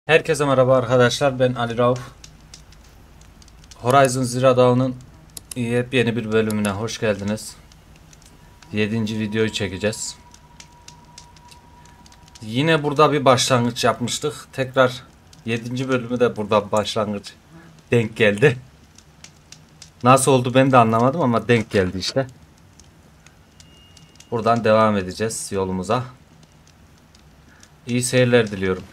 Herkese merhaba arkadaşlar, ben Ali Rauf. Horizon Zero Dawn'ın yepyeni bir bölümüne hoş geldiniz. 7. videoyu çekeceğiz. Yine burada bir başlangıç yapmıştık. Tekrar 7. bölümü de burada başlangıç denk geldi. Nasıl oldu ben de anlamadım ama denk geldi işte. Buradan devam edeceğiz yolumuza. İyi seyirler diliyorum.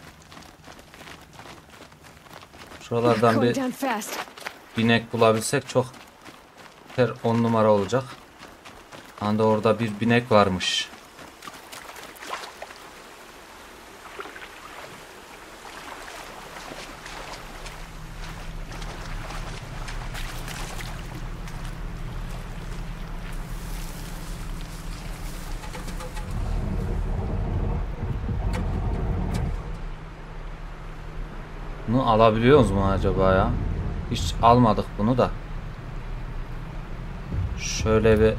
Şuralardan bir binek bulabilsek çok 10 numara olacak. Anda orada bir binek varmış. Bunu alabiliyoruz mu acaba ya? Hiç almadık bunu da. Şöyle bir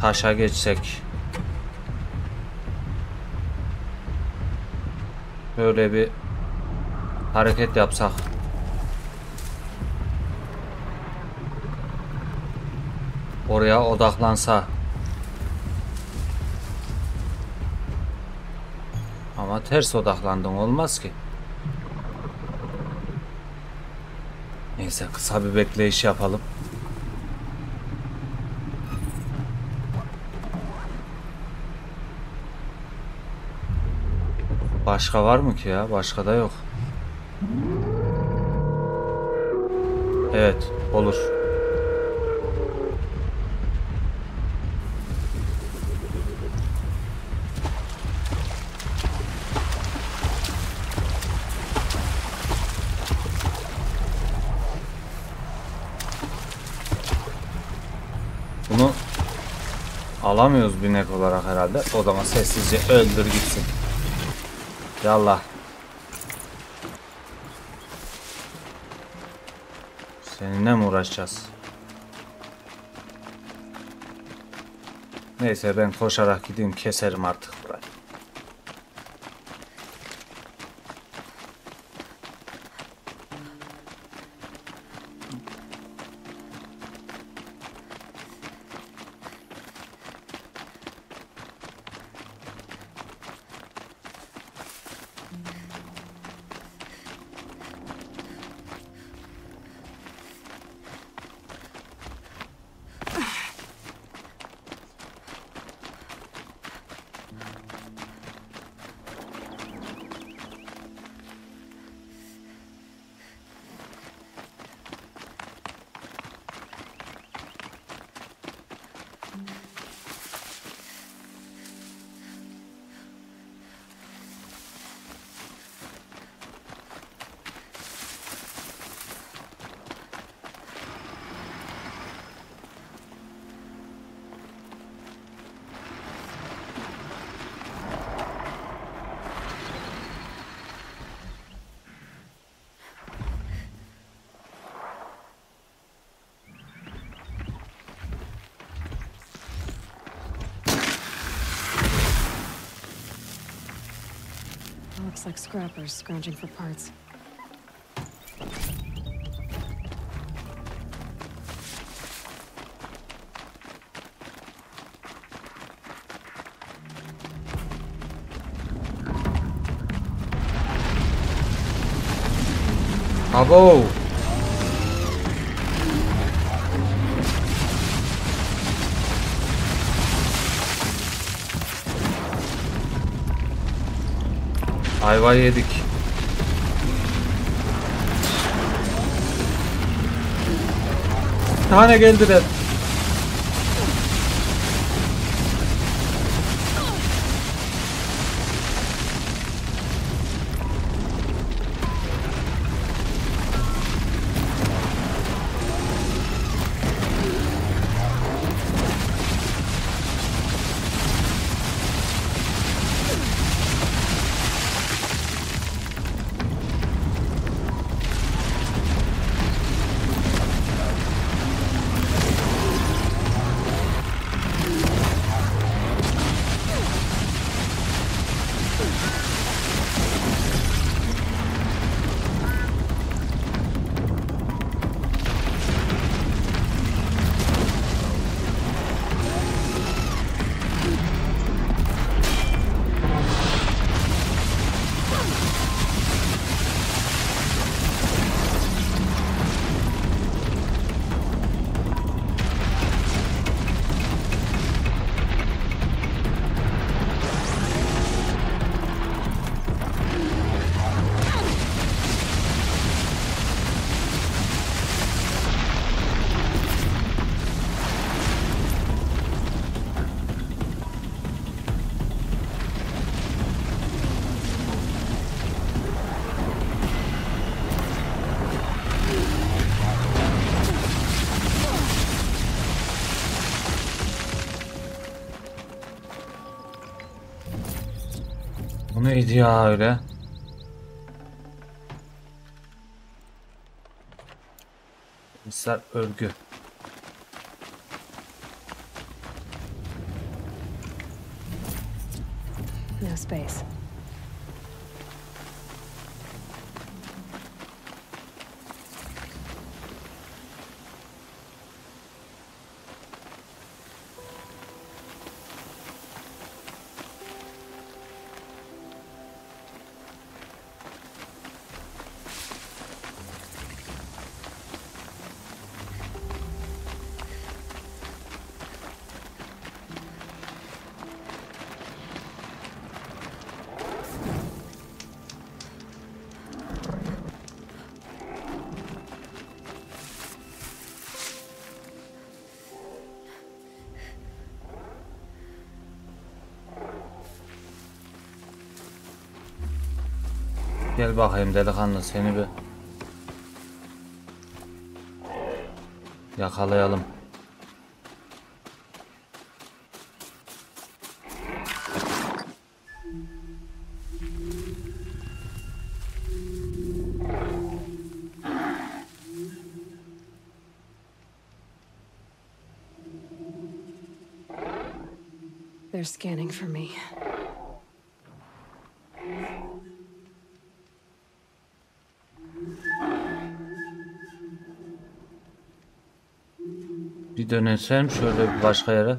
taşa geçsek. Böyle bir hareket yapsak. Oraya odaklansa. Ama ters odaklandım, olmaz ki. Neyse, kısa bir bekleyiş yapalım. Başka var mı ki ya? Başka da yok. Evet, olur. Bunu alamıyoruz binek olarak herhalde. O zaman sessizce öldür gitsin. Yallah. Seninle mi uğraşacağız? Neyse, ben koşarak gideyim, keserim artık burayı. Looks like scrappers scrounging for parts. Abo. Ayva yedik. Bir tane geldiler. Bu neydi ya öyle? Misal örgü. No space. Gel bakayım delikanlı, seni bir yakalayalım. They're scanning for me. Bir dönesem şöyle bir başka yere.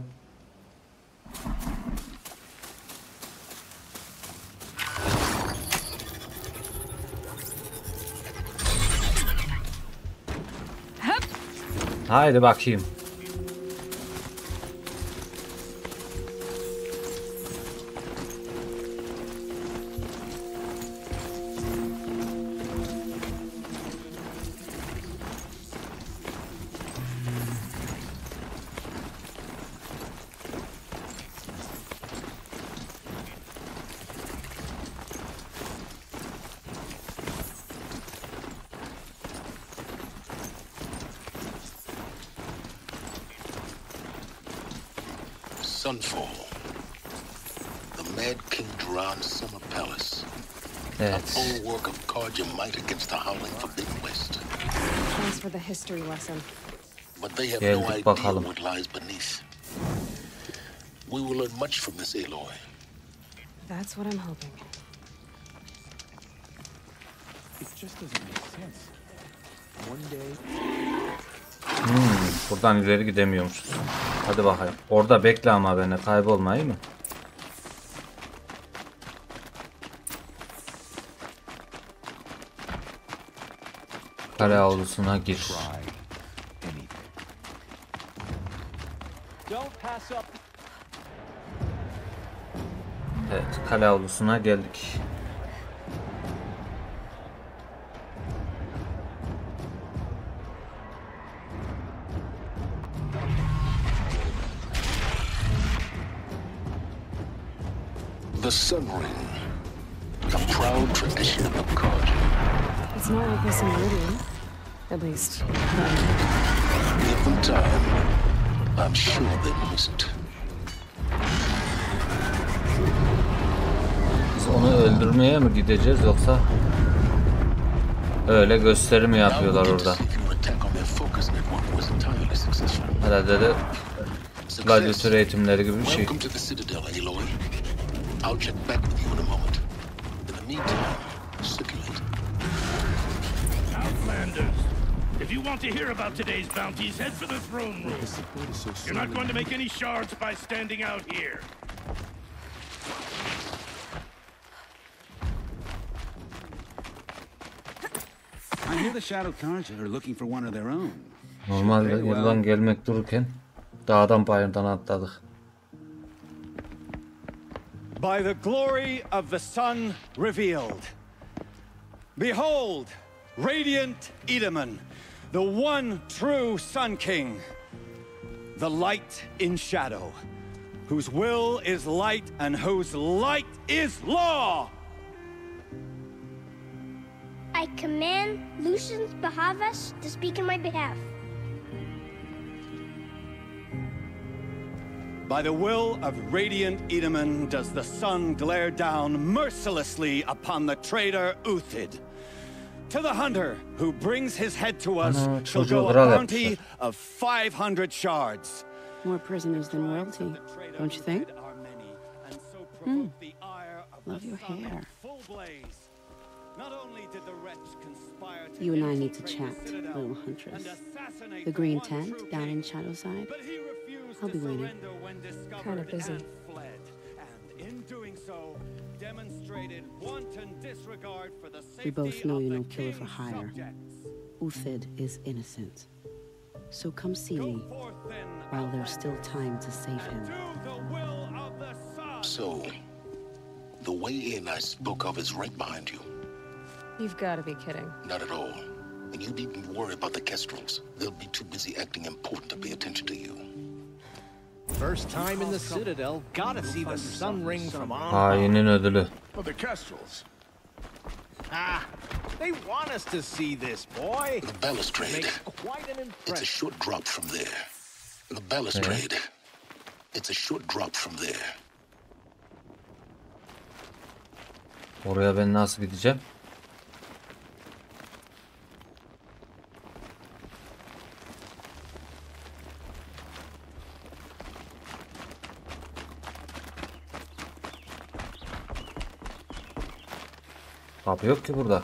Haydi bakayım. Sunfall. The Mad King Duran's summer palace. Evet. A full work of card your might against the howling Forbidden West. Thanks for the history lesson. But they have Geldik no idea bakalım. what lies beneath. We will learn much from this Aloy. That's what I'm hoping. It just doesn't make sense. One day. Buradan ileri gidemiyormuşuz. Hadi bakayım. Orada bekle ama beni, kaybolmayı mı? Kale avlusuna gir. Evet, kale avlusuna geldik. The Sun Ring. A proud tradition of the card. It's not like this in Meridian. At least. Give them time. I'm sure they missed. Biz onu öldürmeye mi gideceğiz yoksa öyle gösteri mi yapıyorlar orada? Herhalde de gladyatör eğitimleri gibi bir şey. Welcome to the Citadel, Aloy. I'll check back with you in a moment. In the meantime, circulate. Outlanders, if you want to hear about today's bounties, head for the throne room. You're not going to make any shards by standing out here. I hear the Shadow Cards are looking for one of their own. Normalde yıldan gelmek dururken dağdan bayırdan atladık. By the glory of the sun revealed. Behold, radiant Edaman, the one true Sun King, the light in shadow, whose will is light and whose light is law. I command Lucius Bahavas to speak in my behalf. By the will of radiant Edaman does the sun glare down mercilessly upon the traitor Uthid. To the hunter who brings his head to us shall go a bounty of 500 shards. More prisoners than royalty, don't you think? Love your hair. You and I need to chat, little huntress. The green tent down in Shadowside. I'll be waiting. Kind of busy. We both know you're no killer for hire. Uthid is innocent. So come see me while there's still time to save him. So, the way in I spoke of is right behind you. You've got to be kidding. Not at all. And you needn't worry about the Kestrels. They'll be too busy acting important to pay attention to you. First time in the Citadel, gotta see the sun ring from on high. Hainin ödülü. Oh, the Kestrels. Ah, they want us to see this, boy. The balustrade. Makes quite an It's a impression. short drop from there. The balustrade. It's a short drop from there. Oraya ben nasıl gideceğim? Kapı yok ki burada.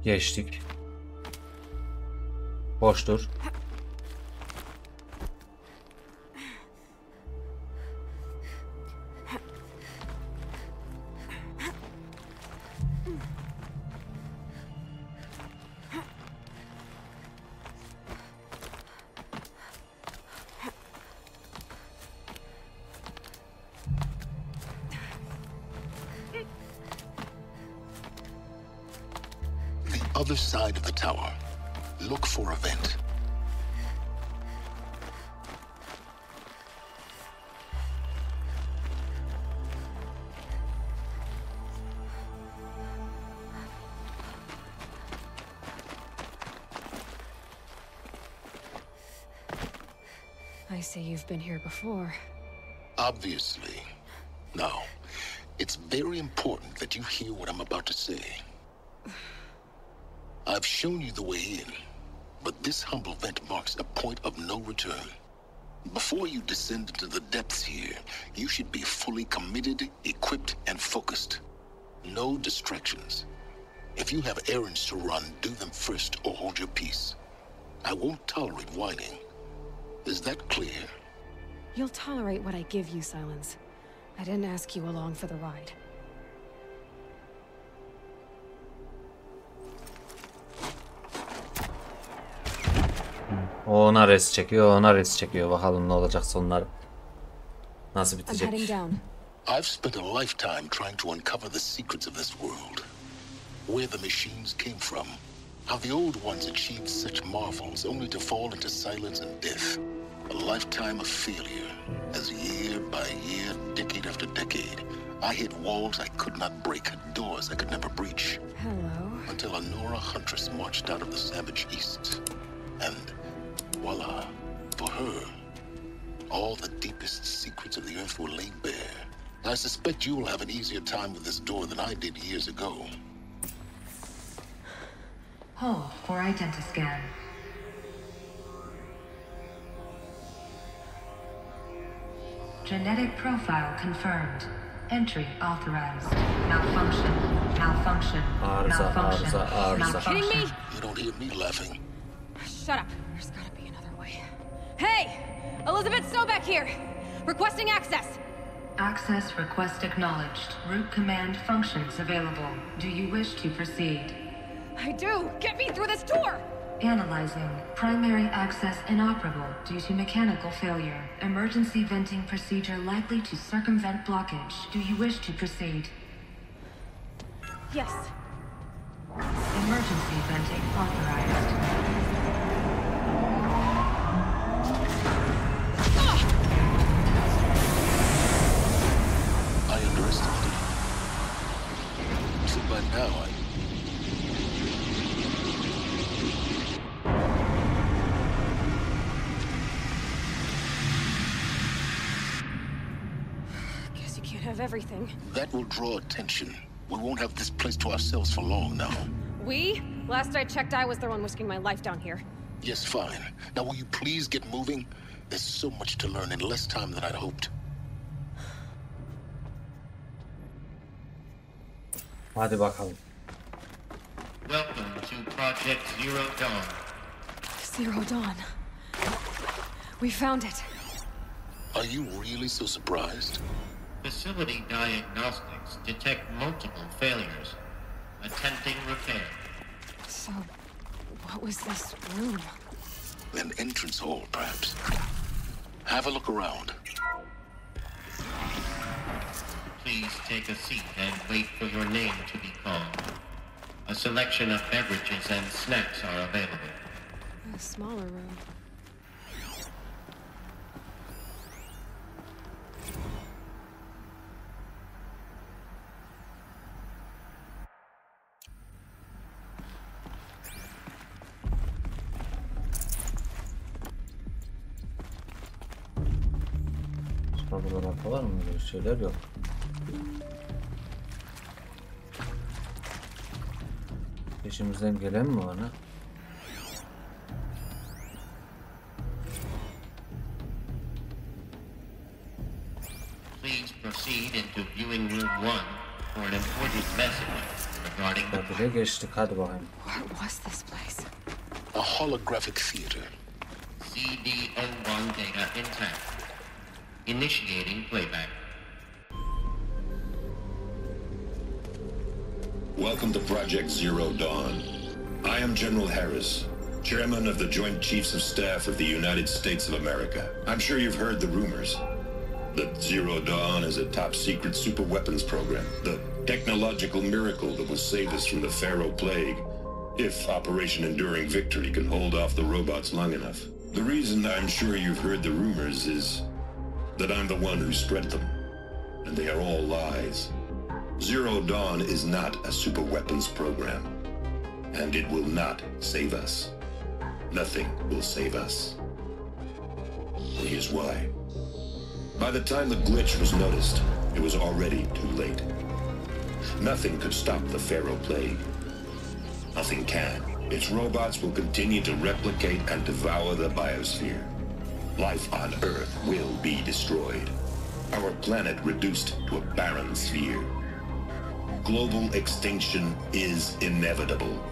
Geçtik. Boştur. Other side of the tower. Look for a vent. I see you've been here before. Obviously. Now, it's very important that you hear what I'm about to say. I've shown you the way in, but this humble vent marks a point of no return. Before you descend into the depths here, you should be fully committed, equipped, and focused. No distractions. If you have errands to run, do them first or hold your peace. I won't tolerate whining. Is that clear? You'll tolerate what I give you, Silence. I didn't ask you along for the ride. O ona res çekiyor, ona res çekiyor. Bakalım ne olacak sonları. Nasıl bitecek? I've spent a lifetime trying to uncover the secrets of this world. Where the machines came from. How the old ones achieved such marvels only to fall into silence and death. A lifetime of failure. As year by year, decade after decade, I hit walls I could not break, doors I could never breach. Hello. Until a Nora huntress marched out of the savage east. And voila, for her, all the deepest secrets of the earth were laid bare. I suspect you will have an easier time with this door than I did years ago. Hold for identiscan. Genetic profile confirmed. Entry authorized. Malfunction. Malfunction. Malfunction. Malfunction. Kidding me? You don't hear me laughing. Shut up. There's gotta be another way. Hey! Elizabeth Snowback here! Requesting access! Access request acknowledged. Root command functions available. Do you wish to proceed? I do! Get me through this door! Analyzing. Primary access inoperable due to mechanical failure. Emergency venting procedure likely to circumvent blockage. Do you wish to proceed? Yes. Emergency venting authorized. I underestimated. So by now Guess you can't have everything. that will draw attention. We won't have this place to ourselves for long now. We? Last I checked, I was the one risking my life down here. Yes, fine. Now will you please get moving? There's so much to learn in less time than I'd hoped. Hadi bakalım. Welcome to Project Zero Dawn. Zero Dawn. We found it. Are you really so surprised? Facility diagnostics detect multiple failures. Attempting repair. So, what was this room? An entrance hall, perhaps. Have a look around. Please take a seat and wait for your name to be called. A selection of beverages and snacks are available. A smaller room. Burada var mı? Böyle şeyler yok. Peşimizden gelen mi var? Please proceed into viewing room 1 for an important message regarding the... Bile geçtik, hadi bakayım. What was this place? A holographic theater. CD01 data intact. Initiating playback. Welcome to Project Zero Dawn. I am General Harris, Chairman of the Joint Chiefs of Staff of the United States of America. I'm sure you've heard the rumors that Zero Dawn is a top-secret superweapons program, the technological miracle that will save us from the Pharaoh Plague, if Operation Enduring Victory can hold off the robots long enough. The reason I'm sure you've heard the rumors is that I'm the one who spread them, and they are all lies. Zero Dawn is not a superweapons program, and it will not save us. Nothing will save us. And here's why. By the time the glitch was noticed, it was already too late. Nothing could stop the Pharaoh Plague. Nothing can. Its robots will continue to replicate and devour the biosphere. Life on Earth will be destroyed. Our planet reduced to a barren sphere. Global extinction is inevitable.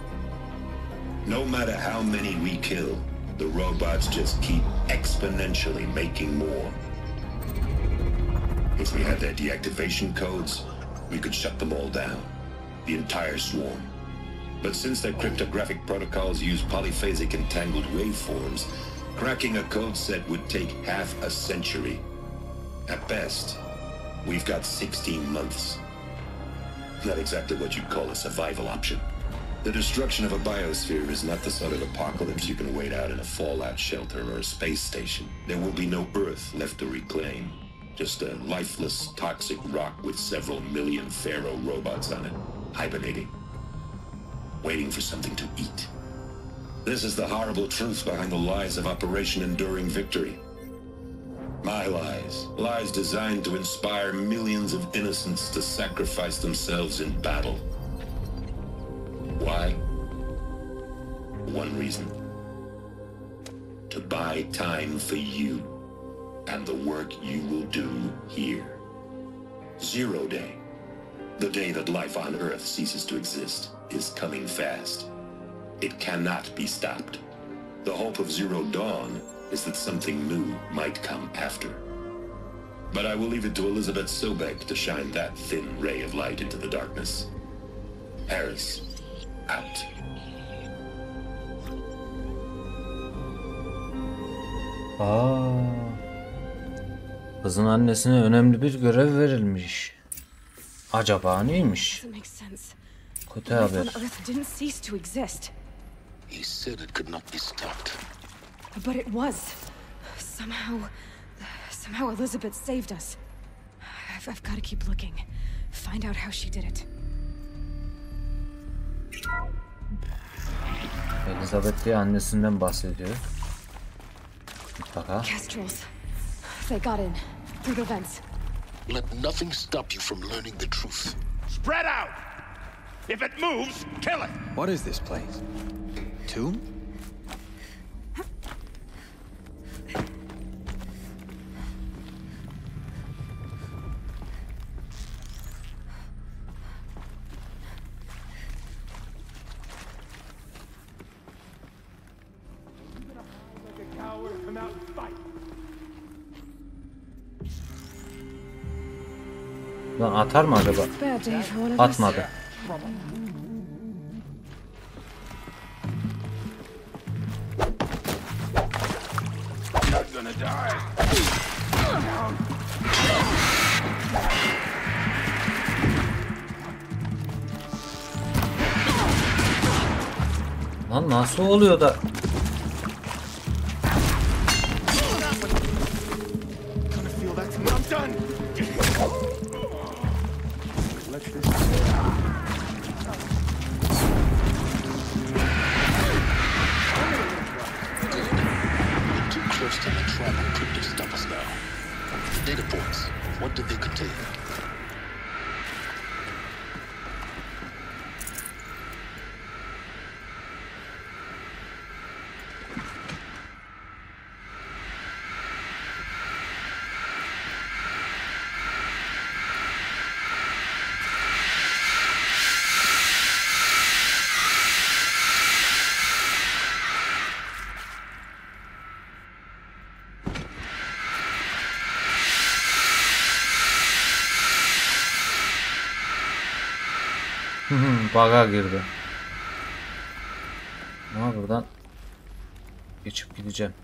No matter how many we kill, the robots just keep exponentially making more. If we had their deactivation codes, we could shut them all down, the entire swarm. But since their cryptographic protocols use polyphasic entangled waveforms, cracking a code set would take half a century. At best, we've got 16 months. Not exactly what you'd call a survival option. The destruction of a biosphere is not the sort of apocalypse you can wait out in a fallout shelter or a space station. There will be no Earth left to reclaim. Just a lifeless, toxic rock with several million Pharaoh robots on it, hibernating, waiting for something to eat. This is the horrible truth behind the lies of Operation Enduring Victory. My lies. Lies designed to inspire millions of innocents to sacrifice themselves in battle. Why? One reason. To buy time for you and the work you will do here. Zero Day, the day that life on Earth ceases to exist, is coming fast. It cannot be stopped. The hope of Zero Dawn is that something new might come after. But I will leave it to Elizabeth Sobek to shine that thin ray of light into the darkness. Harris, out. Kızın annesine önemli bir görev verilmiş. Acaba neymiş? Doesn't make sense. Kötü haber. Earth didn't cease to exist. He said it could not be stopped. But it was. Somehow Elizabeth saved us. I've got to keep looking. Find out how she did it. Elizabeth diye annesinden bahsediyor. Mutlaka. Kestrels. They got in through the vents. Let nothing stop you from learning the truth. Spread out! If it moves, kill it! What is this place? Tomb? Lan atar mı acaba? Atmadı. Lan nasıl oluyor da? Data points. What did they contain? Bug'a girdi. Ama buradan geçip gideceğim.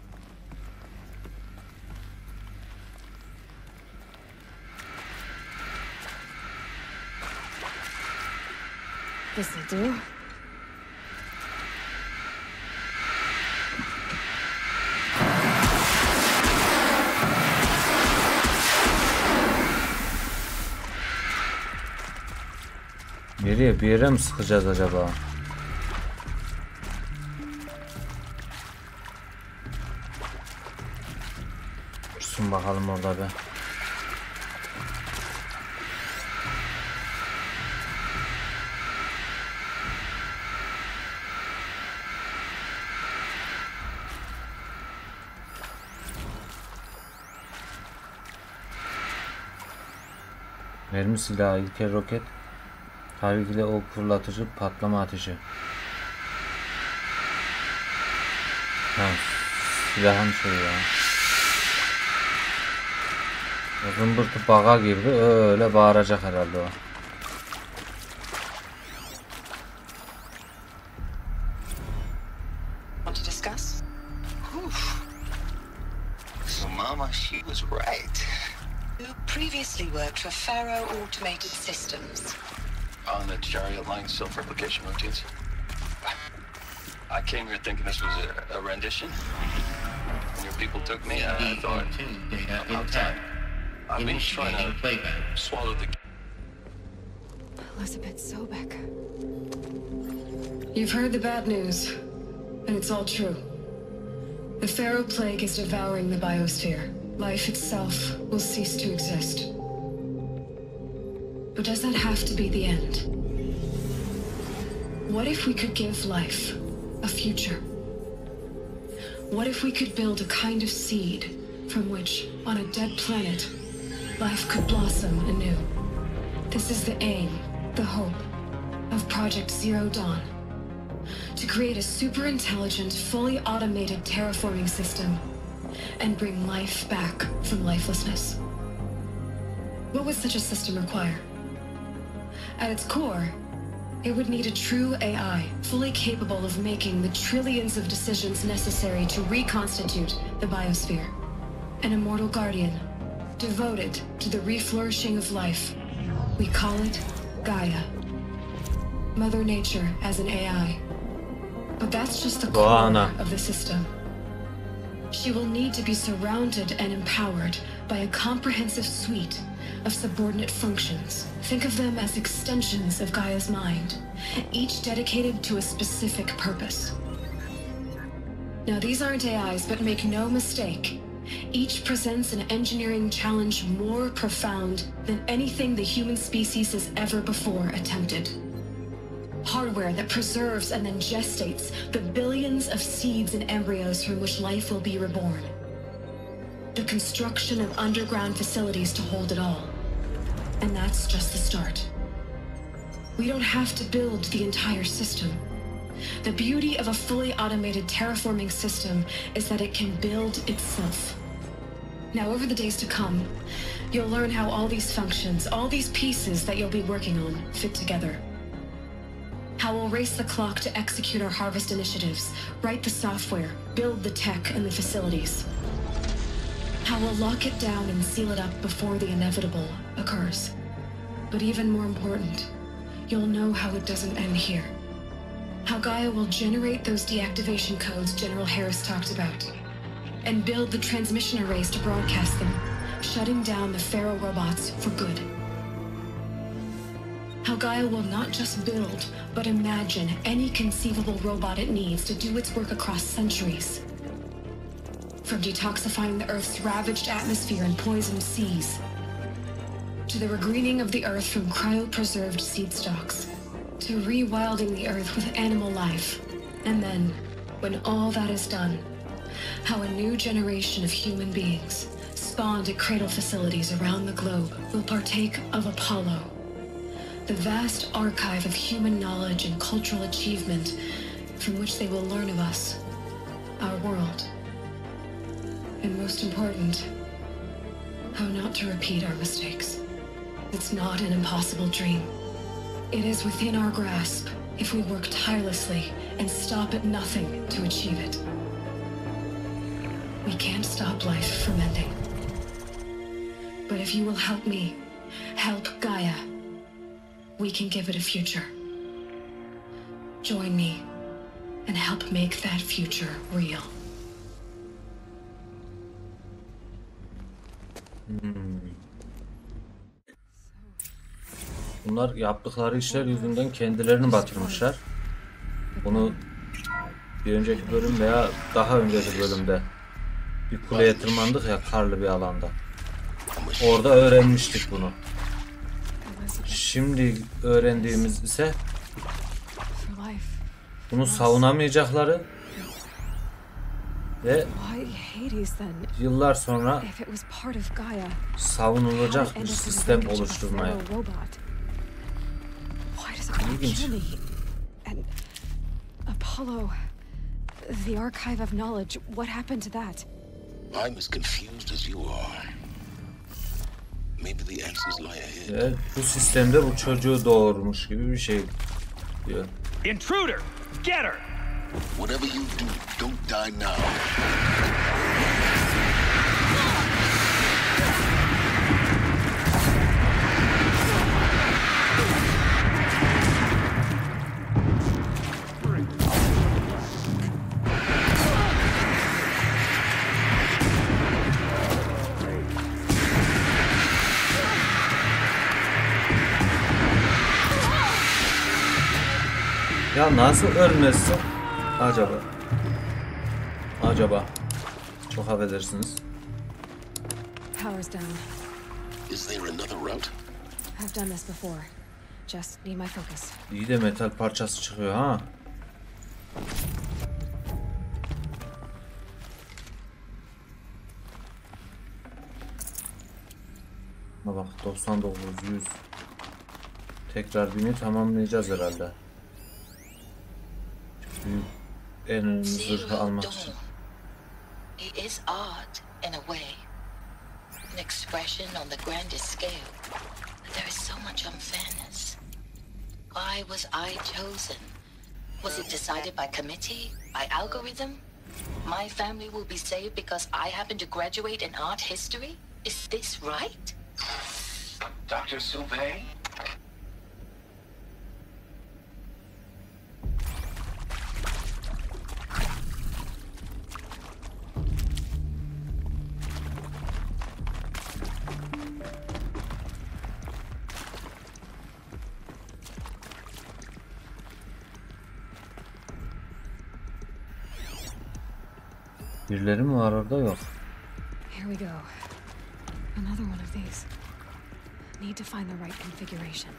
This'll do. Nereye, bir yere mi sıkacağız acaba? Dursun bakalım orada be. Mermi silahı, ilkel roket, tarihli ok fırlatıcı, patlama ateşi. Ha, silahın şey ya. O zımbırtı baga girdi, öyle bağıracak herhalde o. Want to discuss? So Mama, she was right. You previously worked for Faro Automated Systems. On the chariot line self-replication routines. I came here thinking this was a rendition. When your people took me, I thought about time. I've been trying to swallow the... Elizabeth Sobek. You've heard the bad news, and it's all true. The Pharaoh plague is devouring the biosphere. Life itself will cease to exist. But does that have to be the end? What if we could give life a future? What if we could build a kind of seed from which, on a dead planet, life could blossom anew? This is the aim, the hope, of Project Zero Dawn. To create a super-intelligent, fully automated terraforming system and bring life back from lifelessness. What would such a system require? At its core, it would need a true AI, fully capable of making the trillions of decisions necessary to reconstitute the biosphere. An immortal guardian, devoted to the reflourishing of life. We call it Gaia. Mother Nature as an AI. But that's just the Wow, core of the system. She will need to be surrounded and empowered by a comprehensive suite of subordinate functions. Think of them as extensions of Gaia's mind, each dedicated to a specific purpose. Now, these aren't AIs, but make no mistake, each presents an engineering challenge more profound than anything the human species has ever before attempted. Hardware that preserves and then gestates the billions of seeds and embryos from which life will be reborn. The construction of underground facilities to hold it all. And that's just the start. We don't have to build the entire system. The beauty of a fully automated terraforming system is that it can build itself. Now, over the days to come, you'll learn how all these functions, all these pieces that you'll be working on, fit together. How we'll race the clock to execute our harvest initiatives, write the software, build the tech and the facilities. How we'll lock it down and seal it up before the inevitable occurs. But even more important, you'll know how it doesn't end here. How Gaia will generate those deactivation codes General Harris talked about, and build the transmission arrays to broadcast them, shutting down the Pharaoh robots for good. How Gaia will not just build, but imagine any conceivable robot it needs to do its work across centuries. From detoxifying the Earth's ravaged atmosphere and poisoned seas, to the regreening of the Earth from cryopreserved seed stalks, to rewilding the Earth with animal life. And then, when all that is done, how a new generation of human beings, spawned at cradle facilities around the globe, will partake of Apollo, the vast archive of human knowledge and cultural achievement from which they will learn of us, our world. And most important, how not to repeat our mistakes. It's not an impossible dream. It is within our grasp if we work tirelessly and stop at nothing to achieve it. We can't stop life from ending. But if you will help me, help Gaia, we can give it a future. Join me and help make that future real. Bunlar yaptıkları işler yüzünden kendilerini batırmışlar. Bunu bir önceki bölüm veya daha önceki bölümde bir kuleye tırmandık ya, karlı bir alanda. Orada öğrenmiştik bunu. Şimdi öğrendiğimiz ise bunu savunamayacakları ve yıllar sonra savunulacak bir sistem oluşturmaya. İlginç. Apollo, the archive of knowledge, what happened to that? I'm as confused as you are. Maybe the answers lie ahead. Evet, bu sistemde bu çocuğu doğurmuş gibi bir şey diyor. Intruder, get her. Whatever you do, don't die now. Ya nasıl ölmezsin acaba? Acaba. Çok affedersiniz. Power's down. Is there another route? I've done this before. Just need my focus. İyi de metal parçası çıkıyor ha. Ha bak 99 100. Tekrar bini tamamlayacağız herhalde. Büyük en önemli zırhı almak için. It is art in a way. An expression on the grandest scale. But there is so much unfairness. Why was I chosen? Was it decided by committee? By algorithm? My family will be saved because I happen to graduate in art history? Is this right? Dr. Sauvé? Birileri mi var orada? Yok. Here we go. Another one of these. Need to find the right configuration.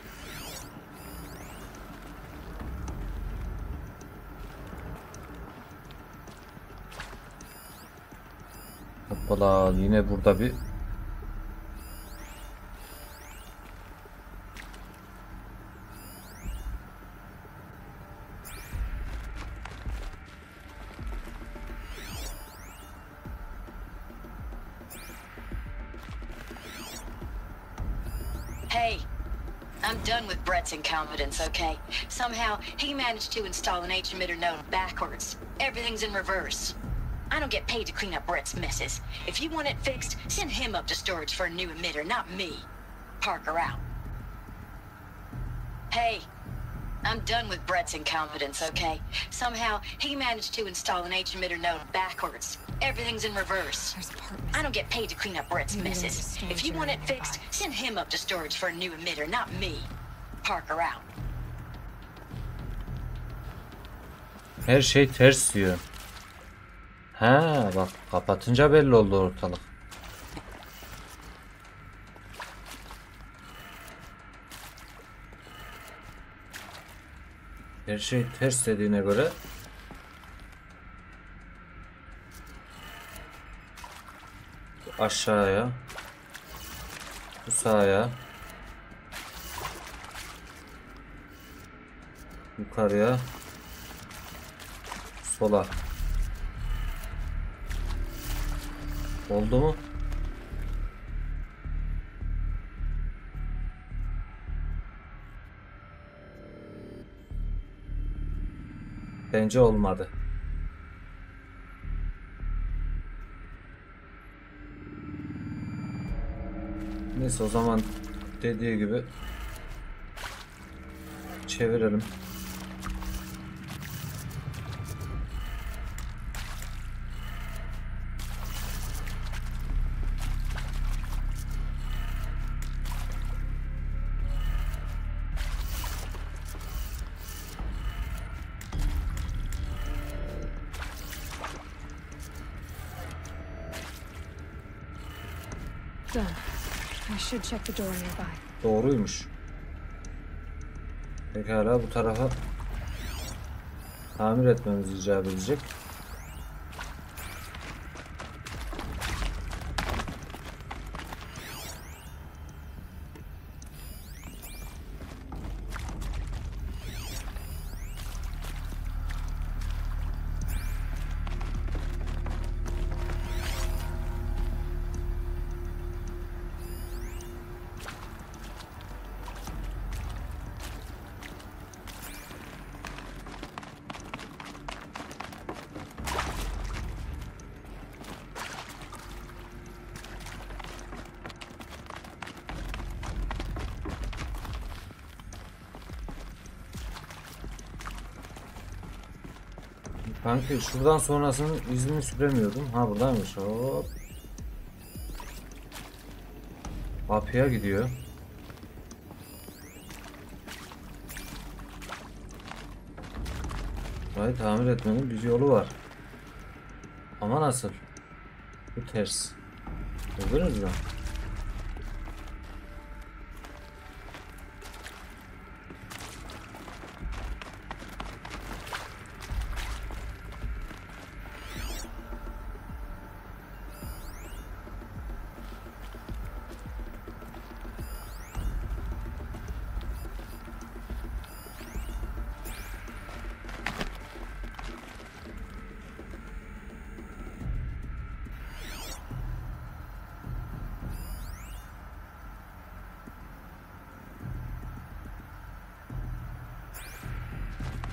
Hoppala, yine burada bir Hey, I'm done with Brett's incompetence, okay? Somehow, he managed to install an H-emitter node backwards. Everything's in reverse. I don't get paid to clean up Brett's messes. If you want it fixed, send him up to storage for a new emitter, not me. Parker out. Hey, I'm done with Brett's incompetence, okay? Somehow, he managed to install an H-emitter node backwards. Everything's in reverse. I don't get paid to clean up Brett's messes. If you want it fixed, send him up to storage for a new emitter, not me. Parker out. her şey ters diyor. Ha bak, kapatınca belli oldu ortalık. Her şey ters dediğine göre bu aşağıya, bu sağa, yukarıya, sola. Oldu mu? Bence olmadı. Neyse, o zaman dediği gibi çevirelim. Done. I should check the door nearby. Doğruymuş. Pekala, bu tarafa tamir etmemiz icap edecek. Kanki şuradan sonrasının izini süremiyordum. Ha, buradaymış. Hop. Kapıya gidiyor. Burayı tamir etmenin bir yolu var. Ama nasıl? Bu ters. Gördünüz mü?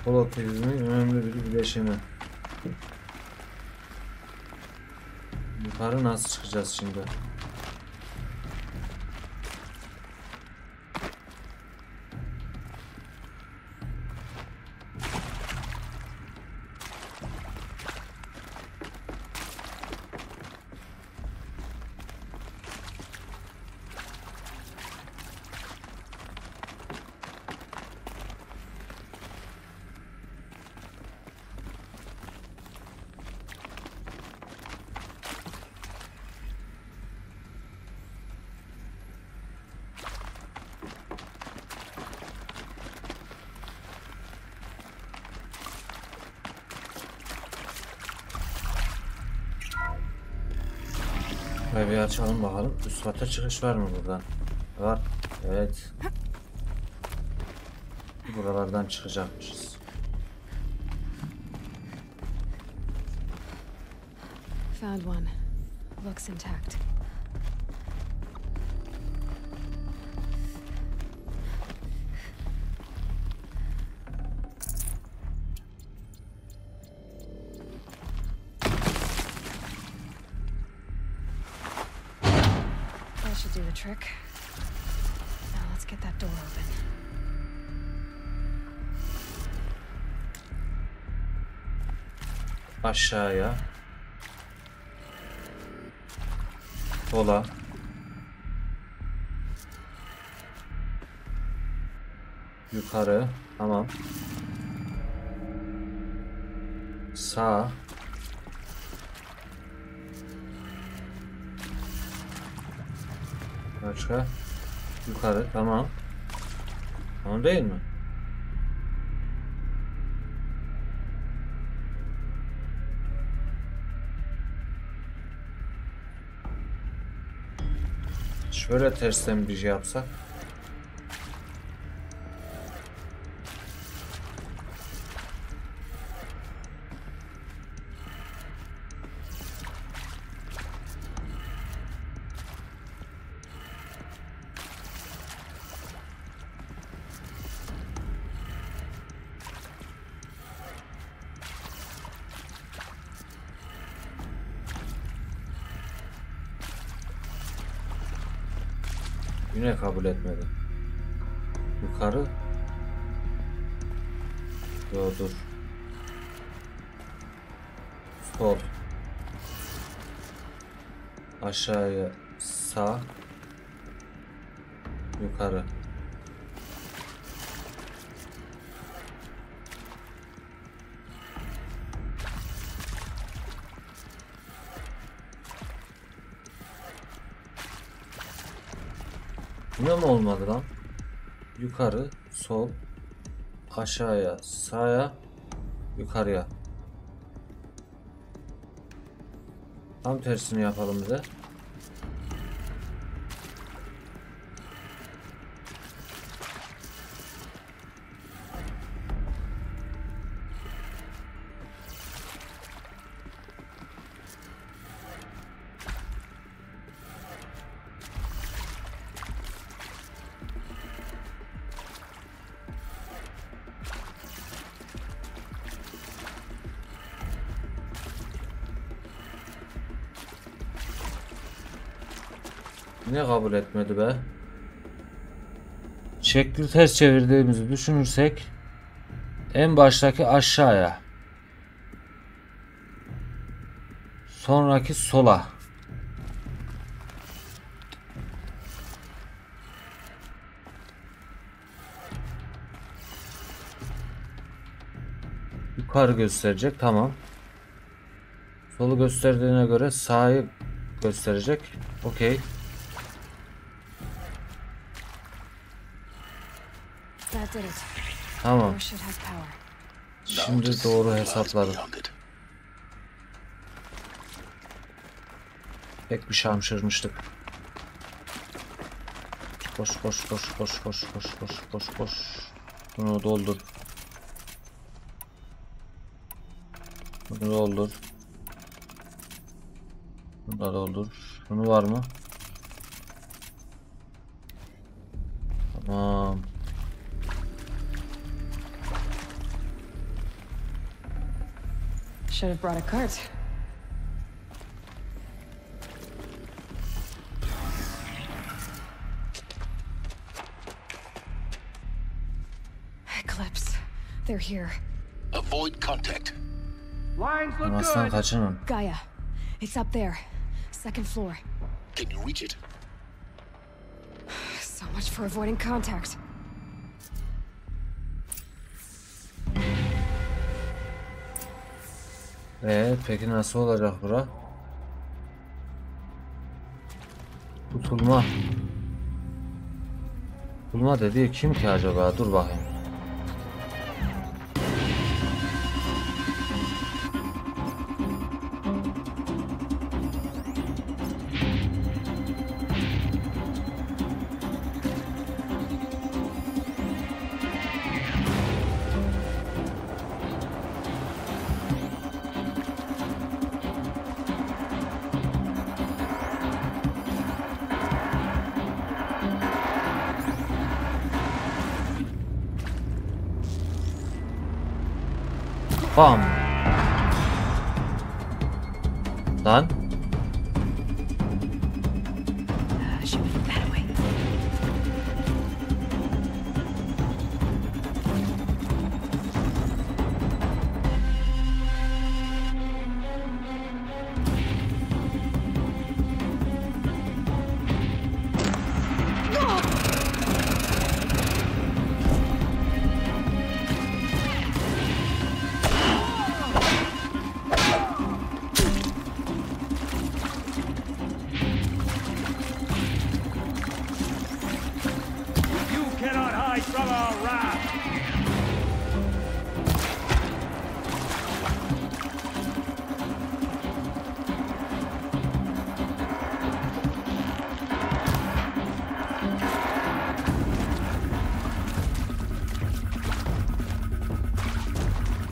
Volatilizmin önemli bir bileşimi. Yukarı nasıl çıkacağız şimdi? Şurayı bir açalım bakalım. Üst kata çıkış var mı buradan? Var. Evet. Buralardan çıkacakmışız. Found one. Looks intact. That should do the trick. Now let's get that door open. Aşağıya. Sola. Yukarı. Tamam. Sağ. Başka. Yukarı. Tamam. Tamam değil mi? Şöyle tersten bir şey yapsak. Yine kabul etmedi. Yukarı. Dur. Sol. Aşağıya sağ. Yukarı. Yine mi olmadı lan? Yukarı, sol, aşağıya, sağa, yukarıya. Tam tersini yapalım bize. Yine kabul etmedi be. Şekli ters çevirdiğimizi düşünürsek en baştaki aşağıya, sonraki sola, yukarı gösterecek. Tamam. Solu gösterdiğine göre sağı gösterecek. Okey. Tamam. Şimdi doğru hesapladım. Pek bir şamşırmıştık. Koş. Bunu doldur. Bunu doldur. Bunu da doldur. Bunu var mı? Tamam. Should have brought a cart. Eclipse. They're here. Avoid contact. Lines look Anasından good. kaçının. Gaia. It's up there. Second floor. Can you reach it? So much for avoiding contact. Peki nasıl olacak bura? Tutulma. Tutulma dediği kim ki acaba? Dur bakayım. Bam. Lan.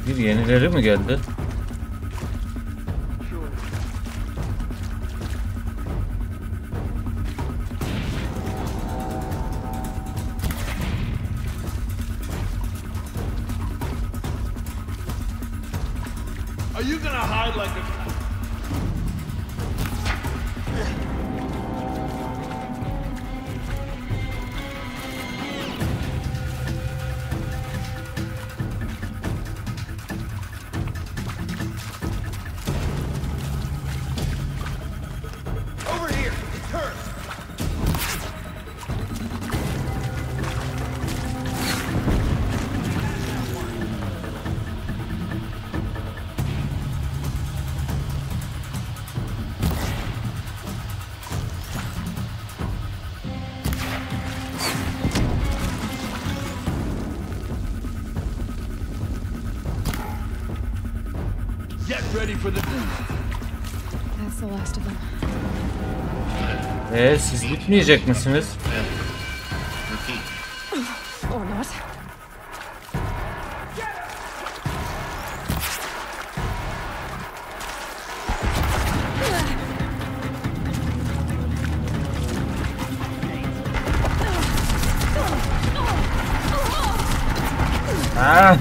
Bir yenileri mi geldi? Are you gonna hide like a... That's the last of them. Siz bitmeyecek misiniz? Or not. Ha.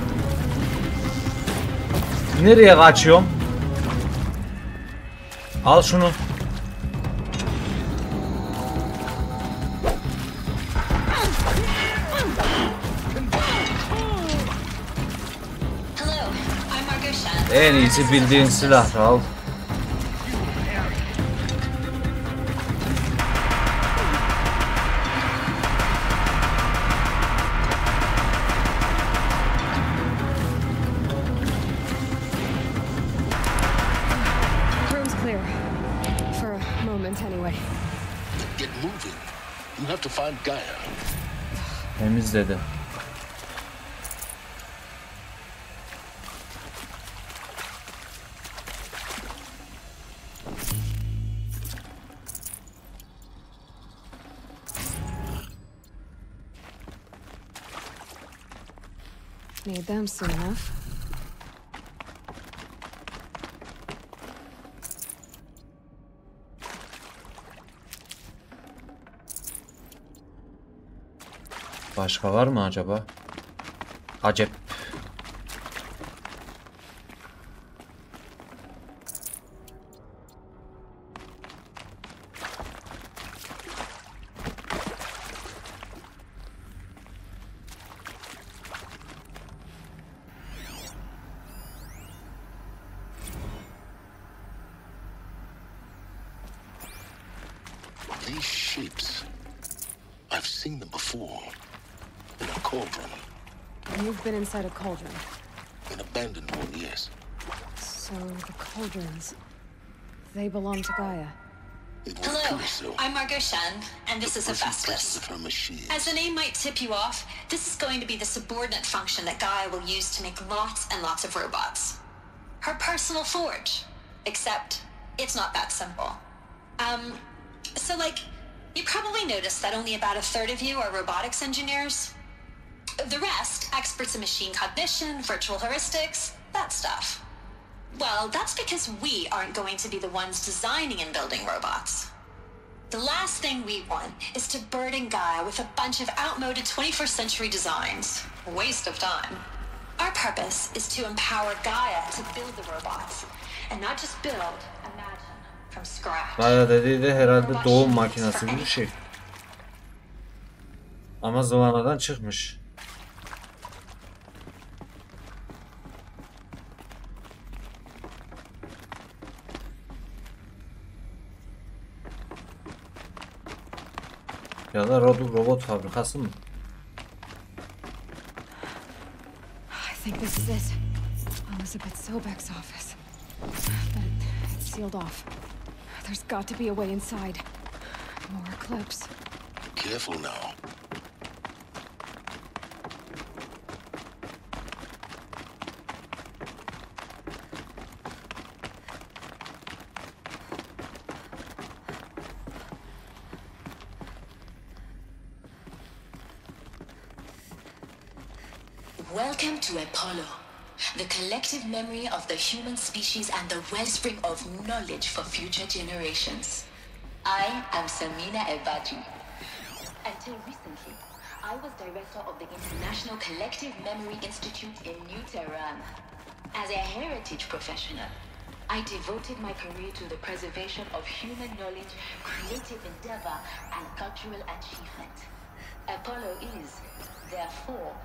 Nereye kaçıyorum? Al şunu. En iyisi bildiğin silah al. Temizledi. Need them soon enough. Başka var mı acaba? Acep. These shapes, I've seen them before. In a cauldron. You've been inside a cauldron. An abandoned one, yes. So the cauldrons, they belong to Gaia. Hello, I'm Margot Shen, and this is Hephaestus. As the name might tip you off, this is going to be the subordinate function that Gaia will use to make lots and lots of robots. Her personal forge. Except, it's not that simple. So like, you probably noticed that only about a third of you are robotics engineers. The rest, experts in machine cognition, virtual heuristics, that stuff. Well, that's because we aren't going to be the ones designing and building robots. The last thing we want is to burden Gaia with a bunch of outmoded 21st century designs. A waste of time. Our purpose is to empower Gaia to build the robots. And not just build, imagine, from scratch. Gaia dediği de herhalde doğum makinesi gibi bir şey. Ama zıvanadan çıkmış. Ya da robot fabrikası mı? I think this is it. Elizabeth Sobek's office. But it's sealed off. There's got to be a way inside. More clips. Careful now. Welcome to Apollo, the collective memory of the human species and the wellspring of knowledge for future generations. I am Samina Ebadi. Until recently, I was director of the International Collective Memory Institute in New Tehran. As a heritage professional, I devoted my career to the preservation of human knowledge, creative endeavor, and cultural achievement. Apollo is, therefore,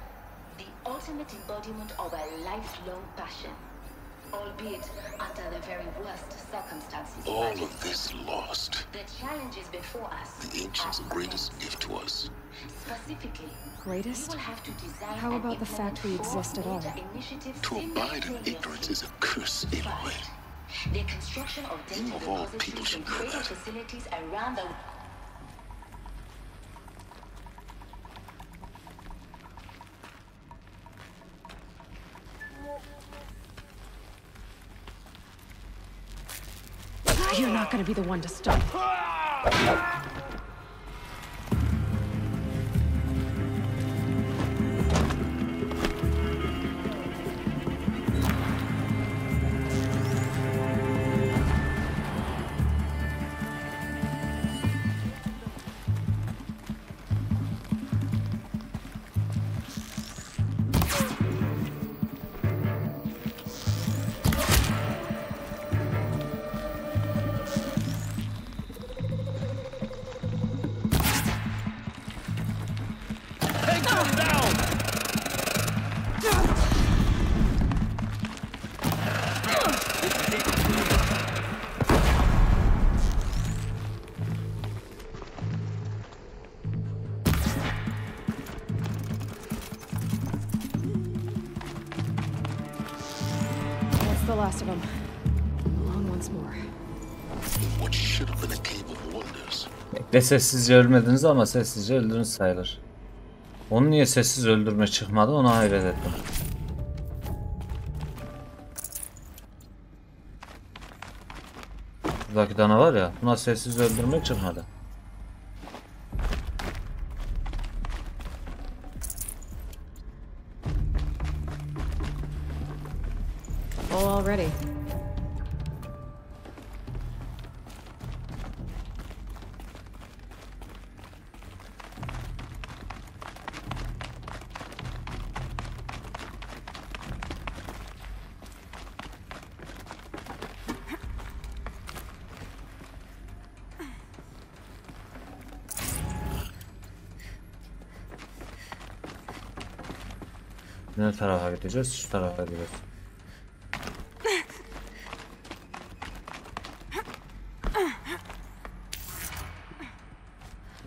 the ultimate embodiment of a lifelong passion, albeit under the very worst circumstances. All of this lost. The challenges before us. The ancients' greatest gift to us. Specifically, greatest? we will have to design. How about the fact we exist at all? To abide in ignorance is a curse, Aloy. The construction of data repositories and creative facilities around the. You're not going to be the one to stop. The last of them. Along once more. What should have been a cave of wonders. Bekle, sessizce ölmediniz ama sessizce öldünüz sayılır. Onu niye sessiz öldürme çıkmadı, ona hayret ettim. Buradaki dana var ya, buna sessiz öldürme çıkmadı. Already. Ne tarafa gideceğiz? Şu tarafa gideceğiz.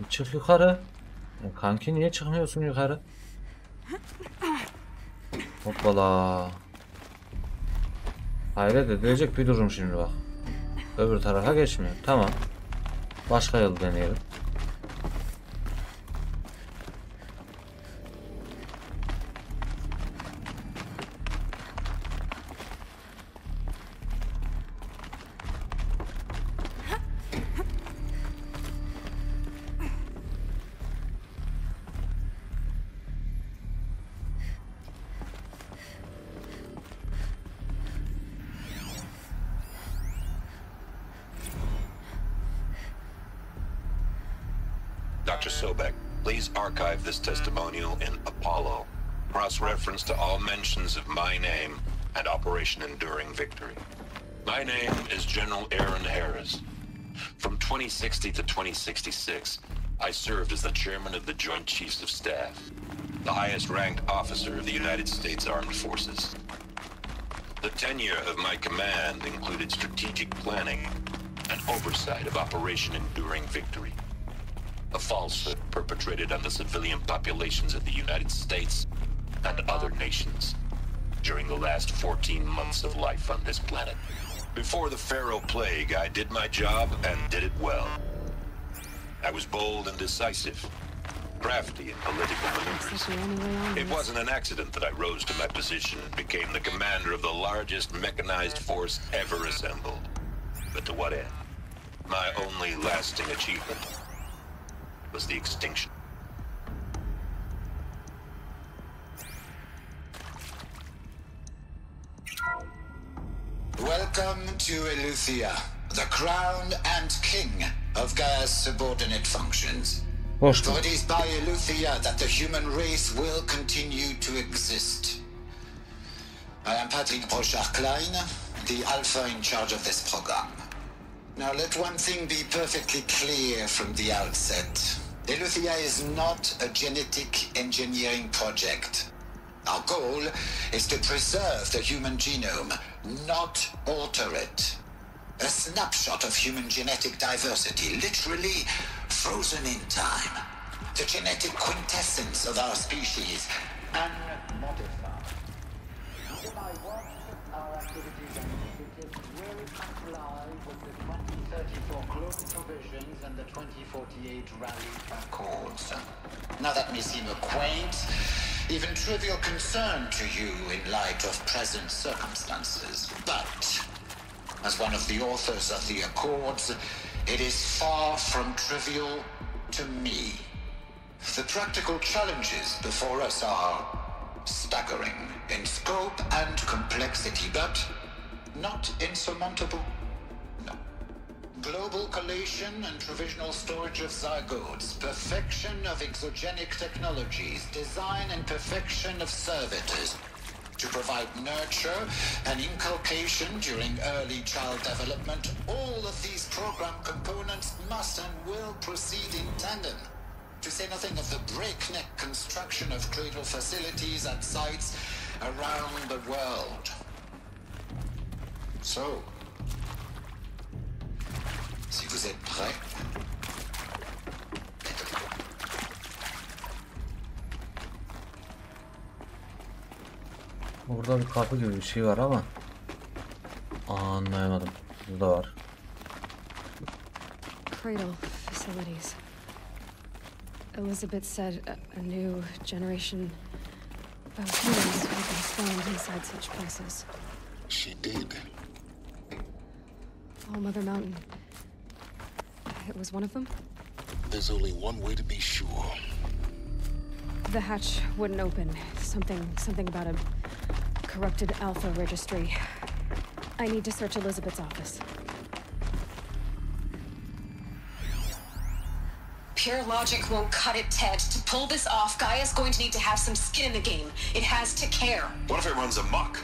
Çık yukarı. Kanki niye çıkmıyorsun yukarı? Hoppala. Hayret edilecek bir durum şimdi bak. Öbür tarafa geçmiyor. Tamam. Başka yol deneyelim. Dr. Sobek, please archive this testimonial in Apollo. Cross-reference to all mentions of my name and Operation Enduring Victory. My name is General Aaron Harris. From 2060 to 2066, I served as the chairman of the Joint Chiefs of Staff, the highest-ranked officer of the United States Armed Forces. The tenure of my command included strategic planning and oversight of Operation Enduring Victory, a falsehood perpetrated on the civilian populations of the United States and other nations during the last 14 months of life on this planet. Before the Pharaoh Plague, I did my job and did it well. I was bold and decisive, crafty in political maneuvers. It wasn't an accident that I rose to my position and became the commander of the largest mechanized force ever assembled. But to what end? My only lasting achievement was the extinction. Welcome to Eleuthia, the crown and king of Gaia's subordinate functions. For it is by Eleuthia that the human race will continue to exist. I am Patrick Brochard-Klein, the alpha in charge of this program. Now let one thing be perfectly clear from the outset. Eleuthia is not a genetic engineering project. Our goal is to preserve the human genome, not alter it. A snapshot of human genetic diversity, literally frozen in time. The genetic quintessence of our species, unmodified. Hereby watch our activities and initiatives will comply with the 2034 global provisions and the 2048 Rally Accords. Now that may seem a quaint, even trivial concern to you in light of present circumstances, but as one of the authors of the Accords, it is far from trivial to me. The practical challenges before us are staggering in scope and complexity, but not insurmountable. No. Global collation and provisional storage of zygotes, perfection of exogenic technologies, design and perfection of servitors, to provide nurture and inculcation during early child development. All of these program components must and will proceed in tandem, to say nothing of the breakneck construction of cradle facilities at sites around the world. So, si vous êtes prêts, burada bir kapı gibi bir şey var ama anlayamadım. Burada var. Cradle facilities. Elizabeth said a new generation of humans would be spawned inside such places. She did. All Mother Mountain. It was one of them? There's only one way to be sure. The hatch wouldn't open. Something about a corrupted Alpha registry. I need to search Elizabeth's office. Pure logic won't cut it, Ted. To pull this off, Gaia's going to need to have some skin in the game. It has to care. What if it runs amok?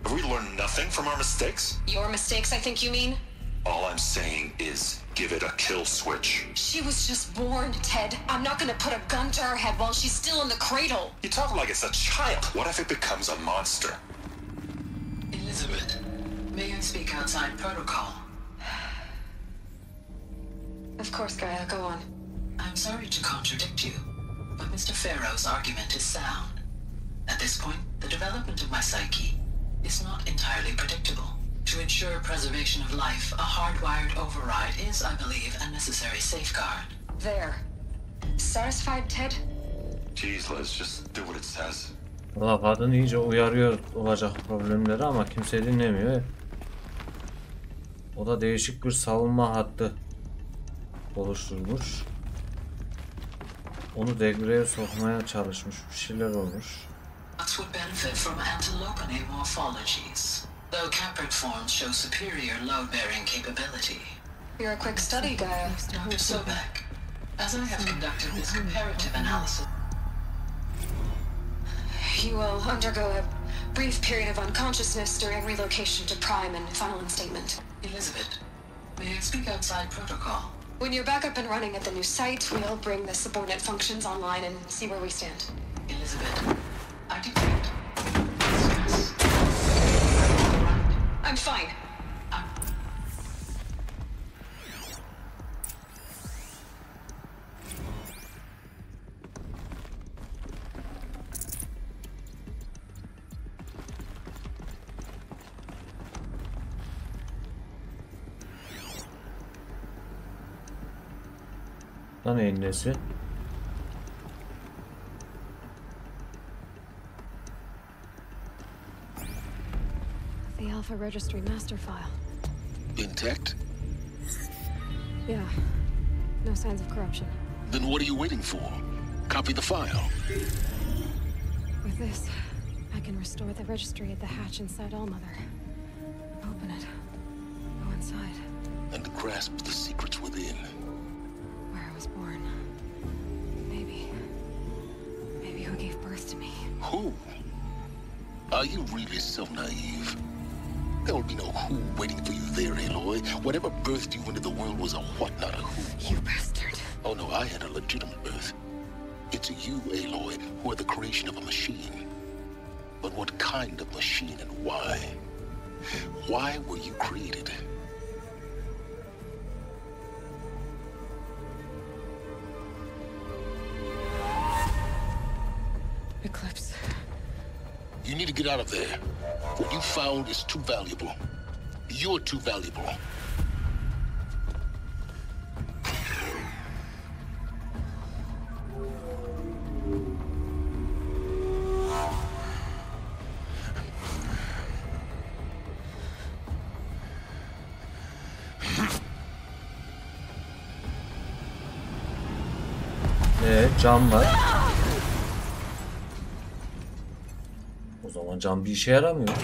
Have we learned nothing from our mistakes? Your mistakes, I think you mean? All I'm saying is, give it a kill switch. She was just born, Ted. I'm not gonna put a gun to her head while she's still in the cradle. You talk like it's a child. What if it becomes a monster? Elizabeth, may I speak outside protocol? Of course, Gaia, go on. I'm sorry to contradict you, but Mr. Pharaoh's argument is sound. At this point, the development of my psyche is not entirely predictable. To ensure preservation of life, a hardwired override is, I believe, a necessary safeguard. There. Satisfied, Ted? Jeez, Liz, just do what it says. Valla kadın iyice uyarıyor olacak problemleri ama kimse dinlemiyor. O da değişik bir savunma hattı oluşturmuş. Onu devreye sokmaya çalışmış, bir şeyler olmuş. Nuts would benefit from antilopine morphologies, though caprid forms show superior load-bearing capability. You're a quick study, Gaia. Dr. Sobek, as I have conducted this comparative analysis... You will undergo a brief period of unconsciousness during relocation to Prime and final instatement. Elizabeth, may I speak outside protocol? When you're back up and running at the new site, we'll bring the subordinate functions online and see where we stand. Elizabeth, I detect stress. I'm fine. Lan nesi? The Alpha Registry master file. Intact? Yeah. No signs of corruption. Then what are you waiting for? Copy the file. With this, I can restore the registry at the hatch inside Allmother. Open it. Go inside. And grasp the secrets within. Where I was born. Maybe who gave birth to me. Who? Are you really so naive? There will be no who waiting for you there, Aloy. Whatever birthed you into the world was a what, not a who. You bastard. Oh no, I had a legitimate birth. It's you, Aloy, who are the creation of a machine. But what kind of machine and why? Why were you created? Eclipse. You need to get out of there. What you found is too valuable. You're too valuable. Cam var. O zaman cam bir işe yaramıyor.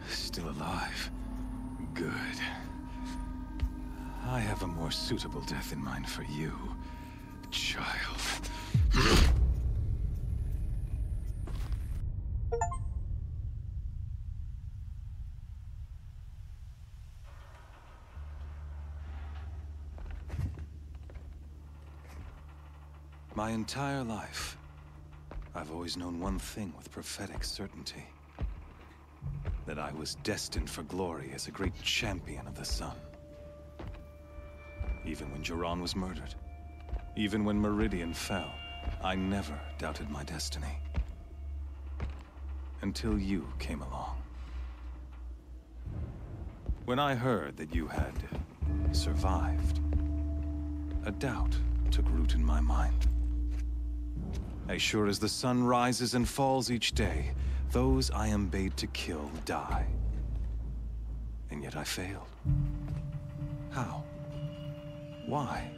Still alive. Good. I have a more suitable death in mind for you, child. My entire life, I've always known one thing with prophetic certainty. That I was destined for glory as a great champion of the sun. Even when Jiran was murdered, even when Meridian fell, I never doubted my destiny. Until you came along. When I heard that you had survived, a doubt took root in my mind. As sure as the sun rises and falls each day, those I am bade to kill die. And yet I failed. How? Why?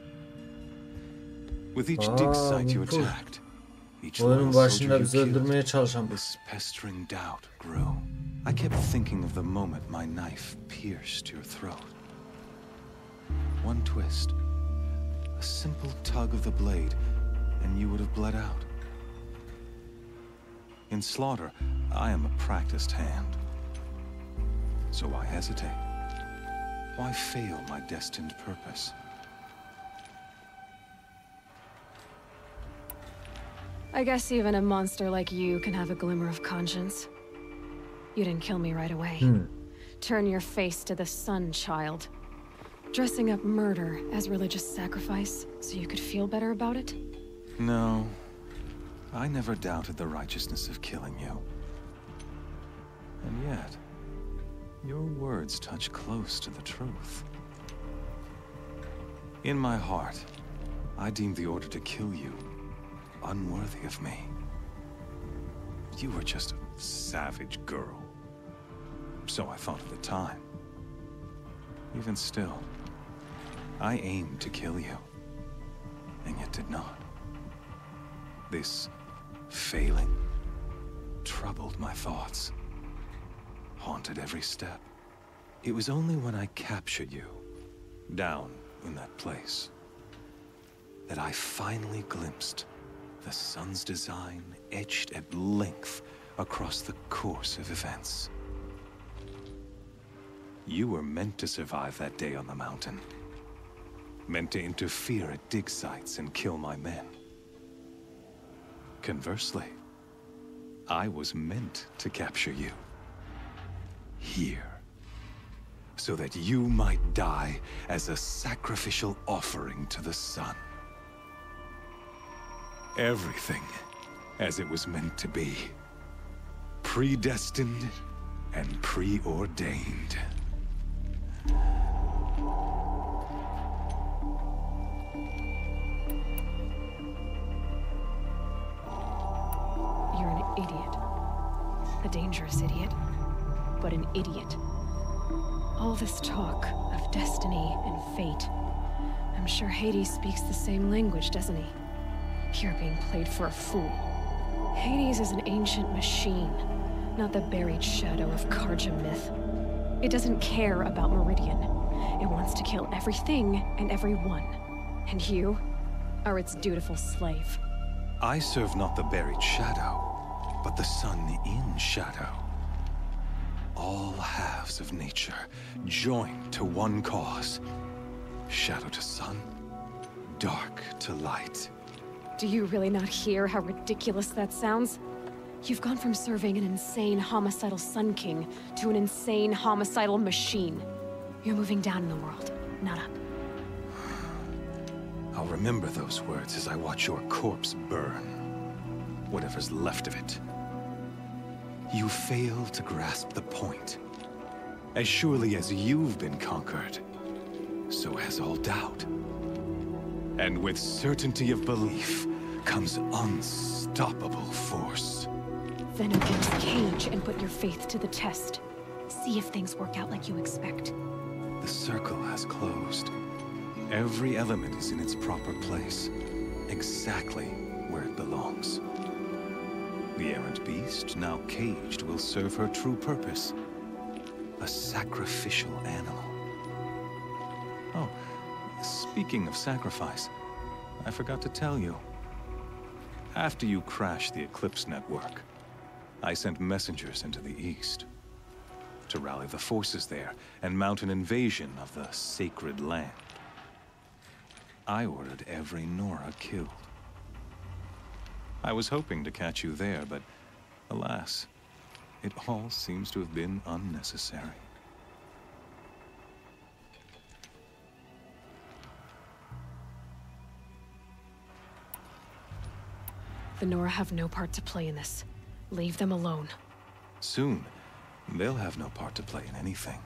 With each dig site you attacked, each Oyunun başında bizi öldürmeye çalışan this pestering doubt grew. I kept thinking of the moment my knife pierced your throat. One twist, a simple tug of the blade, and you would have bled out. In slaughter, I am a practiced hand. So why hesitate? Why fail my destined purpose? I guess even a monster like you can have a glimmer of conscience. You didn't kill me right away. Turn your face to the sun, child. Dressing up murder as religious sacrifice so you could feel better about it? No. I never doubted the righteousness of killing you. And yet, your words touch close to the truth. In my heart, I deemed the order to kill you unworthy of me. You were just a savage girl. So I thought at the time. Even still, I aimed to kill you, and yet did not. This failing troubled my thoughts, haunted every step. It was only when I captured you, down in that place, that I finally glimpsed the sun's design etched at length across the course of events. You were meant to survive that day on the mountain. Meant to interfere at dig sites and kill my men. Conversely, I was meant to capture you. Here. So that you might die as a sacrificial offering to the sun. Everything as it was meant to be. Predestined and preordained. You're an idiot. A dangerous idiot, but an idiot. All this talk of destiny and fate. I'm sure Hades speaks the same language, doesn't he? You're being played for a fool. Hades is an ancient machine, not the buried shadow of Karja myth. It doesn't care about Meridian. It wants to kill everything and everyone. And you are its dutiful slave. I serve not the buried shadow, but the sun in shadow. All halves of nature joined to one cause. Shadow to sun, dark to light. Do you really not hear how ridiculous that sounds? You've gone from serving an insane homicidal Sun King to an insane homicidal machine. You're moving down in the world, not up. I'll remember those words as I watch your corpse burn. Whatever's left of it. You fail to grasp the point. As surely as you've been conquered, so has all doubt. And with certainty of belief comes unstoppable force. Then open this cage and put your faith to the test. See if things work out like you expect. The circle has closed. Every element is in its proper place, exactly where it belongs. The errant beast, now caged, will serve her true purpose. A sacrificial animal. Oh, speaking of sacrifice, I forgot to tell you. After you crashed the Eclipse network, I sent messengers into the east to rally the forces there and mount an invasion of the sacred land. I ordered every Nora killed. I was hoping to catch you there, but alas, it all seems to have been unnecessary. The Nora have no part to play in this. Leave them alone. Soon, they'll have no part to play in anything.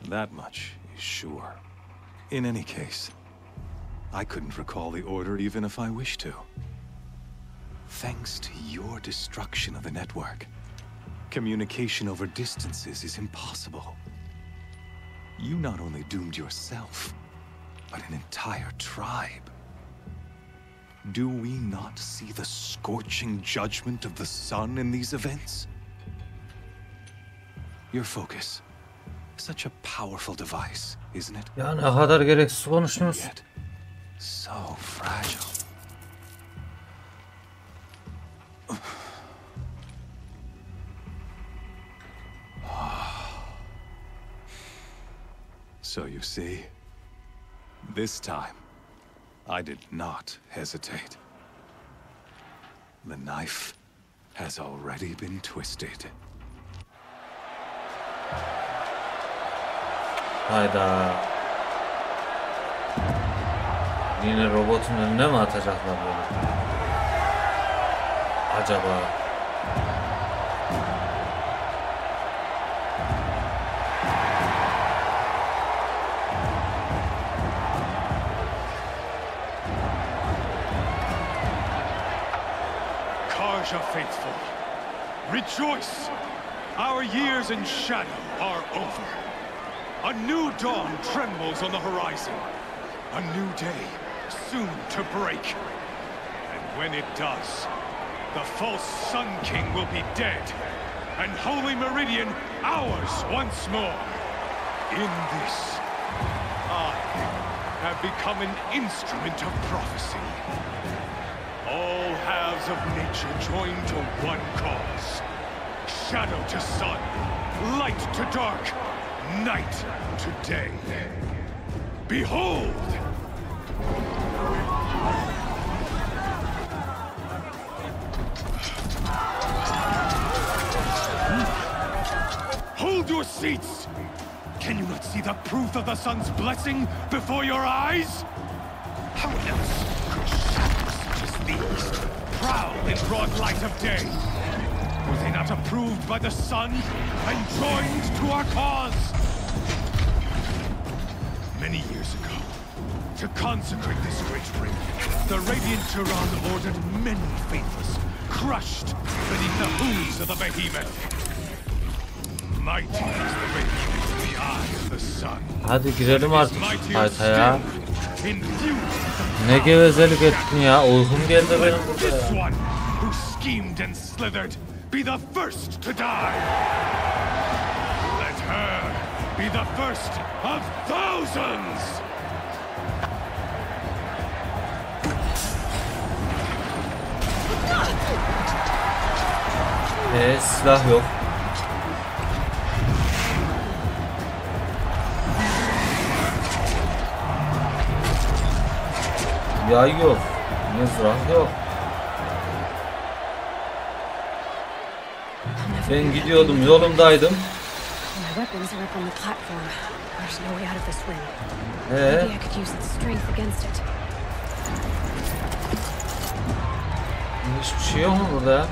That much is sure. In any case, I couldn't recall the order even if I wished to. Thanks to your destruction of the network, communication over distances is impossible. You not only doomed yourself, but an entire tribe. Do we not see the scorching judgment of the sun in these events? Your focus. Such a powerful device, isn't it? Ya ne kadar gereksiz konuşuyorsun. Yet, so fragile. So you see, this time, I did not hesitate. The knife has already been twisted. Hayda. Yine robotun önüne mi atacaklar böyle? Acaba? Karja faithful, rejoice! Our years in shadow are over. A new dawn trembles on the horizon. A new day soon to break. And when it does, the false Sun King will be dead, and Holy Meridian ours once more. In this, I have become an instrument of prophecy. All halves of nature join to one cause. Shadow to sun, light to dark, night to day. Behold! Hold your seats! Can you not see the proof of the sun's blessing before your eyes? How else could shadows such as these prowl in broad light of day? Were they not approved by the sun and joined to our cause? Many years ago, to consecrate this great ring, the radiant Turan ordered many faithless crushed beneath the hooves of the behemoth. Mighty is the radiance in the eye of the sun. Hadi girelim artık haritaya. Ne gevezelik ettin ya? Uykum geldi benim burada ya. This one who schemed and slithered be the first to die. Let her be the first of thousands. Silah yok. Yay yok. Mızrak yok. Ben gidiyordum, yolumdaydım. Hiçbir şey yok mu burada?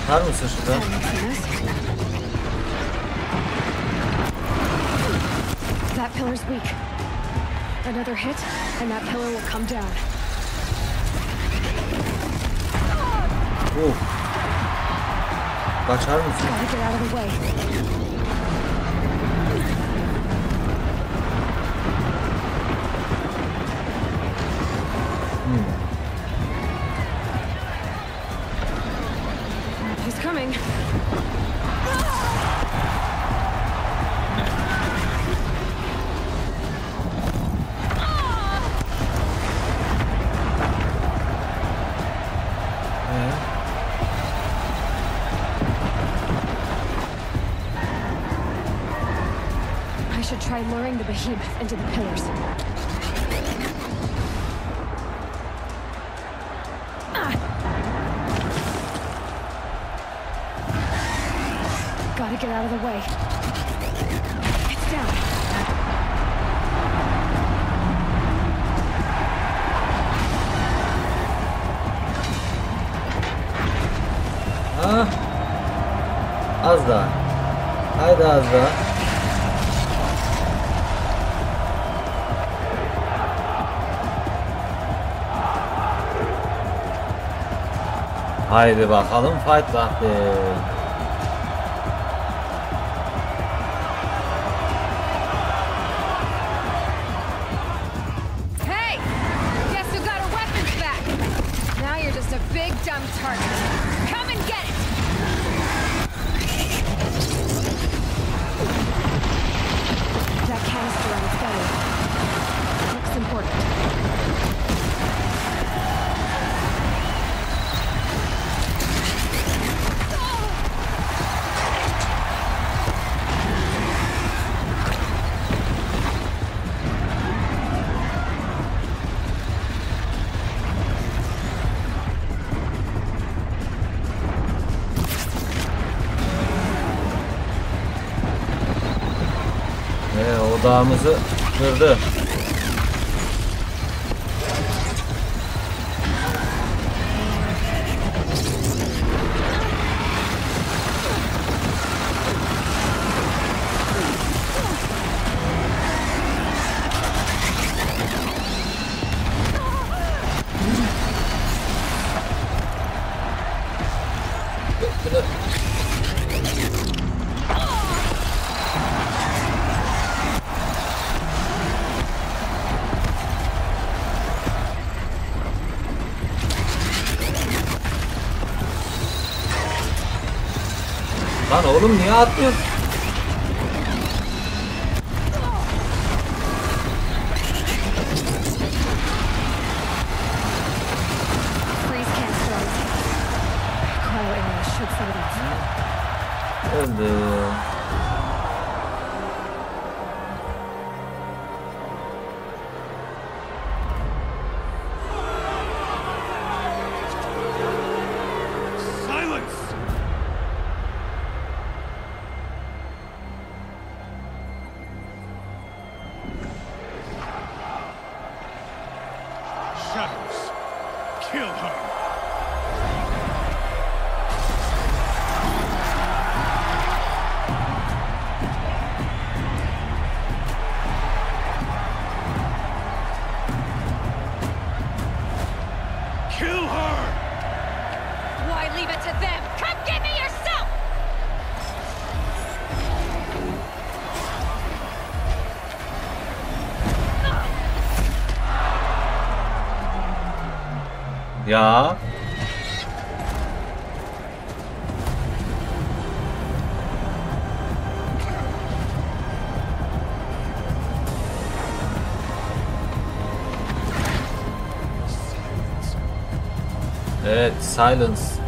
Var mısın şurada? That pillar's weak. Another hit, and that pillar will come down. Kaçar mısın? Gotta get out of the way. He's coming. I should try luring the behemoth into the pillars. Gotta get out of the way. It's down. Az daha. Haydi az daha. Haydi bakalım fight vakti. Hey! Guess who got her weapons back? Now you're just a big dumb target. Come and get it! That canister on its belly. Looks important. Odağımızı kırdı. Lan oğlum niye atmıyorsun? Öldü. Ya. Evet, silence.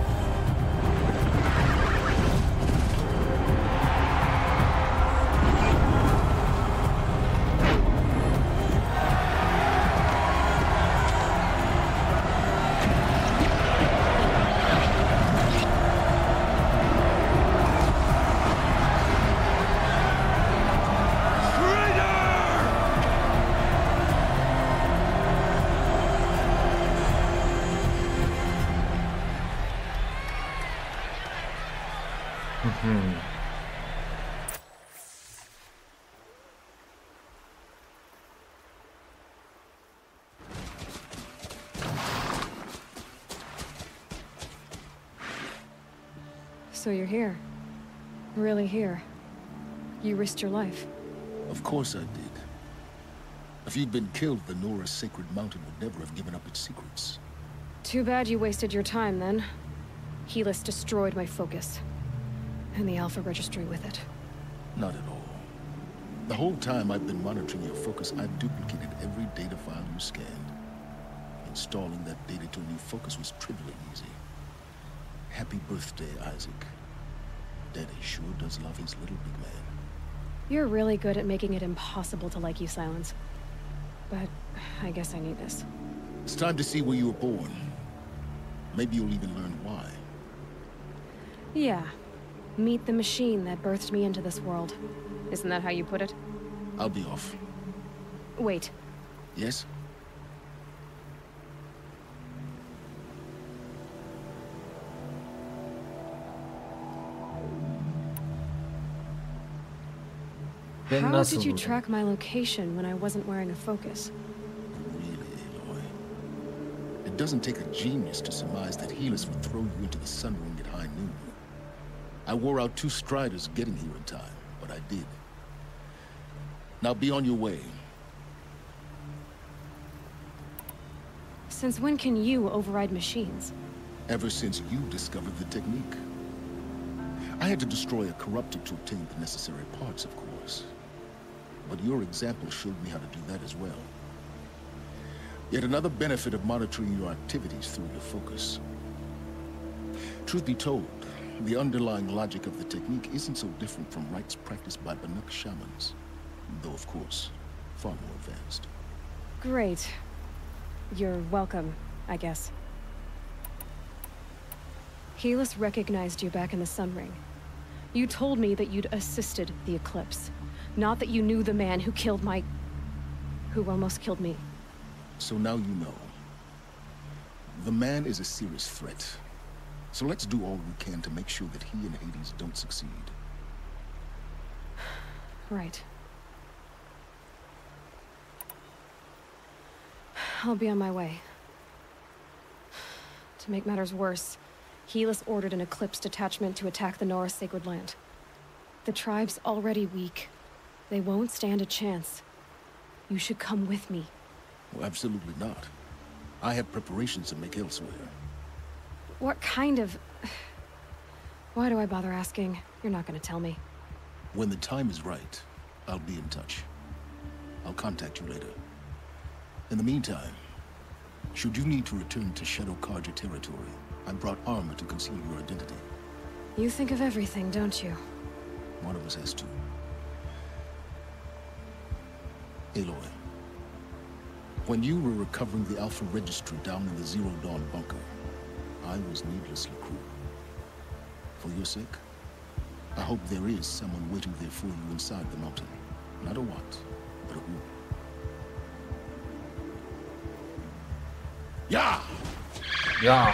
So you're here. Really here. You risked your life. Of course I did. If you'd been killed, the Nora's sacred mountain would never have given up its secrets. Too bad you wasted your time, then. Helis destroyed my focus. And the Alpha Registry with it. Not at all. The whole time I've been monitoring your focus, I've duplicated every data file you scanned. Installing that data to a new focus was trivially easy. Happy birthday, Isaac. Daddy sure does love his little big man. You're really good at making it impossible to like you, Silence. But I guess I need this. It's time to see where you were born. Maybe you'll even learn why. Yeah. Meet the machine that birthed me into this world. Isn't that how you put it? I'll be off. Wait. Yes? How did you track my location when I wasn't wearing a focus? Really, Aloy? It doesn't take a genius to surmise that Helis would throw you into the sun ring at high noon. I wore out 2 striders getting here in time, but I did. Now be on your way. Since when can you override machines? Ever since you discovered the technique. I had to destroy a corruptor to obtain the necessary parts, of course. But your example showed me how to do that as well. Yet another benefit of monitoring your activities through your focus. Truth be told, the underlying logic of the technique isn't so different from rites practiced by Banuk shamans. Though, of course, far more advanced. Great. You're welcome, I guess. Helis recognized you back in the Sun Ring. You told me that you'd assisted the eclipse. Not that you knew the man who killed who almost killed me. So now you know. The man is a serious threat. So let's do all we can to make sure that he and Hades don't succeed. Right. I'll be on my way. To make matters worse, Helis ordered an Eclipse detachment to attack the Nora Sacred Land. The tribe's already weak. They won't stand a chance. You should come with me. Well, absolutely not. I have preparations to make elsewhere. What kind of... Why do I bother asking? You're not going to tell me. When the time is right, I'll be in touch. I'll contact you later. In the meantime, should you need to return to Shadow Karja territory, I brought armor to conceal your identity. You think of everything, don't you? One of us has to. Aloy, when you were recovering the Alpha Registry down in the Zero Dawn bunker, I was needlessly cruel. For your sake, I hope there is someone waiting there for you inside the mountain. Not a what, but a who. Ya! Ya!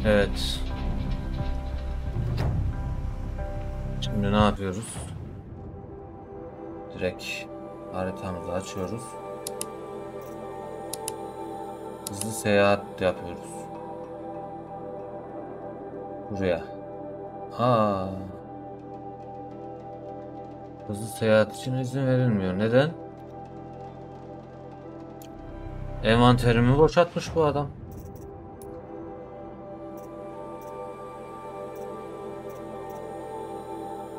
Evet. Şimdi ne yapıyoruz? Direkt haritamızı açıyoruz. Hızlı seyahat yapıyoruz. Buraya. Hızlı seyahat için izin verilmiyor. Neden? Envanterimi boşaltmış bu adam.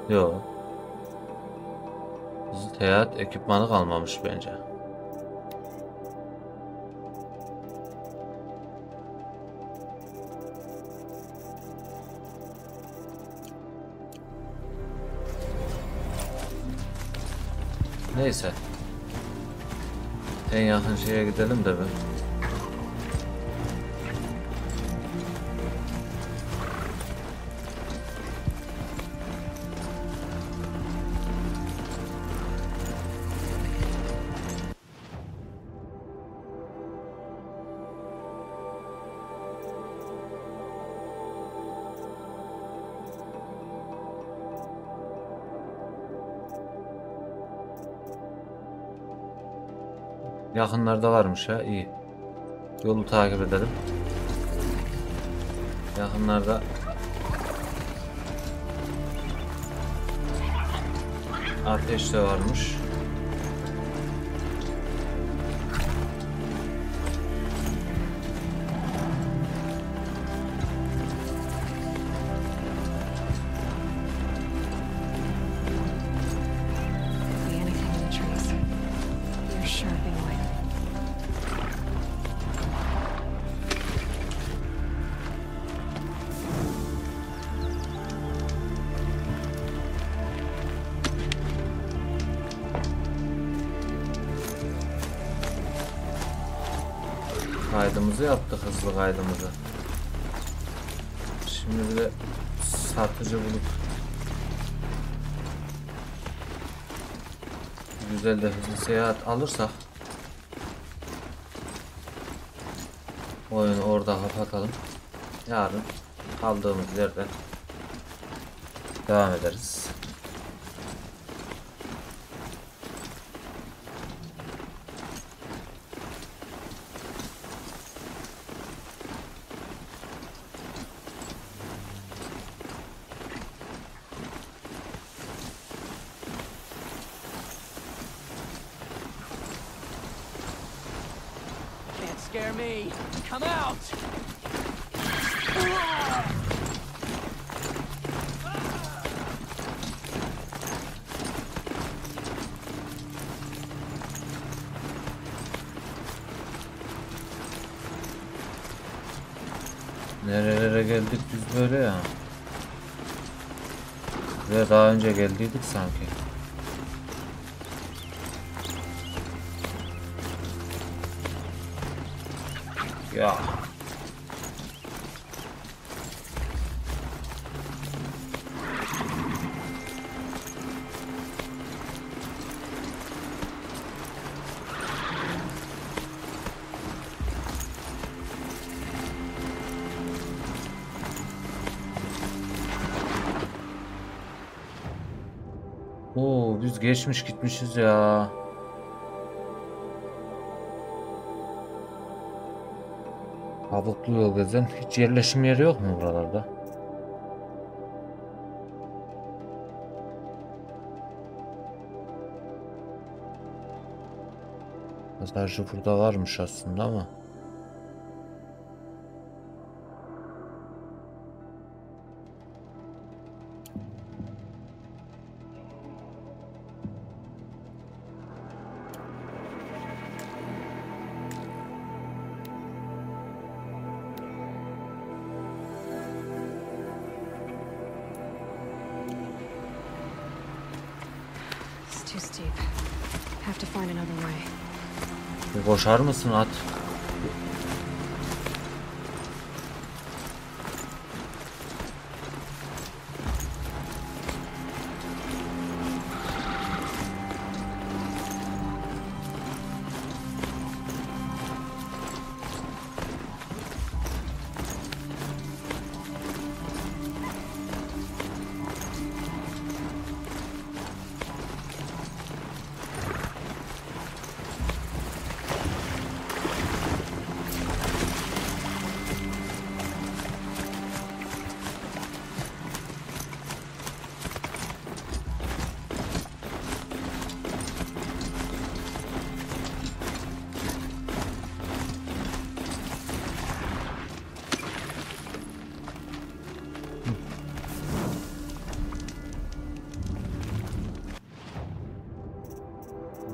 Yo. Hızlı seyahat ekipmanı kalmamış bence. Neyse. En yakın şeye gidelim de bir. Yakınlarda varmış ha, iyi. Yolu takip edelim. Yakınlarda ateş de varmış. Kaydımızı yaptık, hızlı kaydımızı. Şimdi bir de satıcı bulup güzel de hızlı seyahat alırsak oyunu orada kapatalım. Yarın kaldığımız yerden devam ederiz. Scare me. Come out. Nerelere geldik biz böyle ya? Ve daha önce geldiydik sanki. Ya. Oo, biz geçmiş gitmişiz ya. Kabuklu yol gezen. Hiç yerleşim yeri yok mu buralarda? Mesajı burada varmış aslında ama. It's too steep. Have to find another way. Bir koşar mısın at?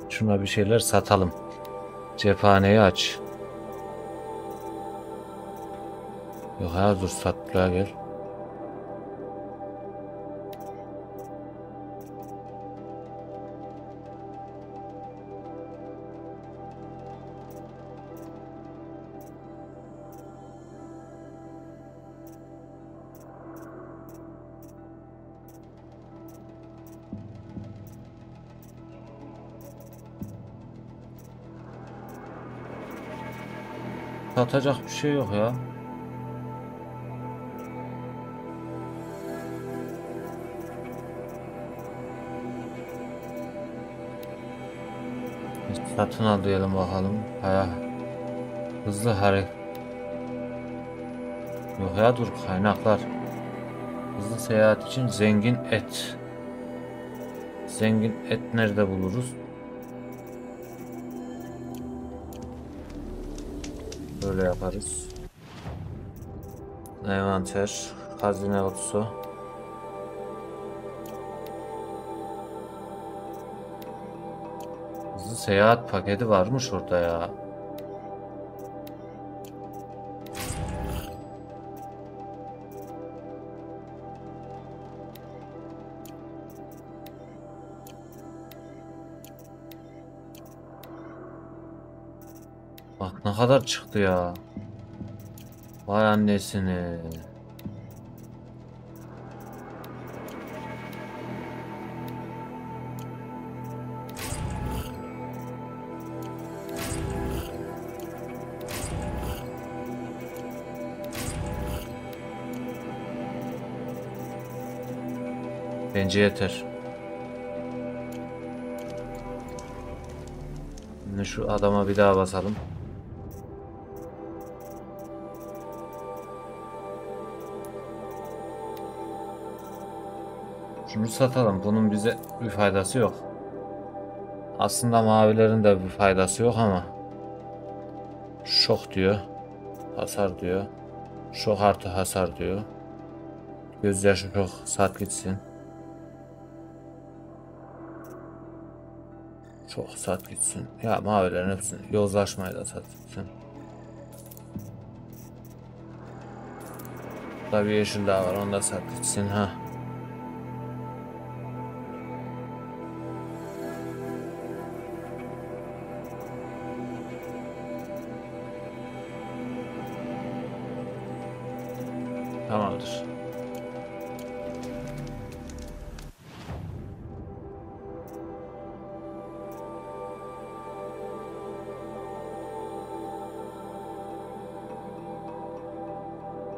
Şuna bir şeyler satalım. Cephaneyi aç. Yok ya dur satlığa gel. Satacak bir şey yok ya. Satın al diyelim bakalım. Hızlı hareket. Yok ya dur kaynaklar. Hızlı seyahat için zengin et. Zengin et nerede buluruz? Böyle yaparız. Envanter, hazine kutusu. Hızlı seyahat paketi varmış orada ya. Bak ne kadar çıktı ya. Vay annesini. Bence yeter. Şimdi şu adama bir daha basalım. Şunu satalım. Bunun bize bir faydası yok. Aslında mavilerin de bir faydası yok ama. Şok diyor. Hasar diyor. Şok artı hasar diyor. Gözyaşı çok, sat gitsin. Çok sat gitsin. Ya mavilerin hepsini. Yozlaşmayı da sat gitsin. Tabii yeşil daha var. Onu da sat gitsin. Ha. Tamamdır.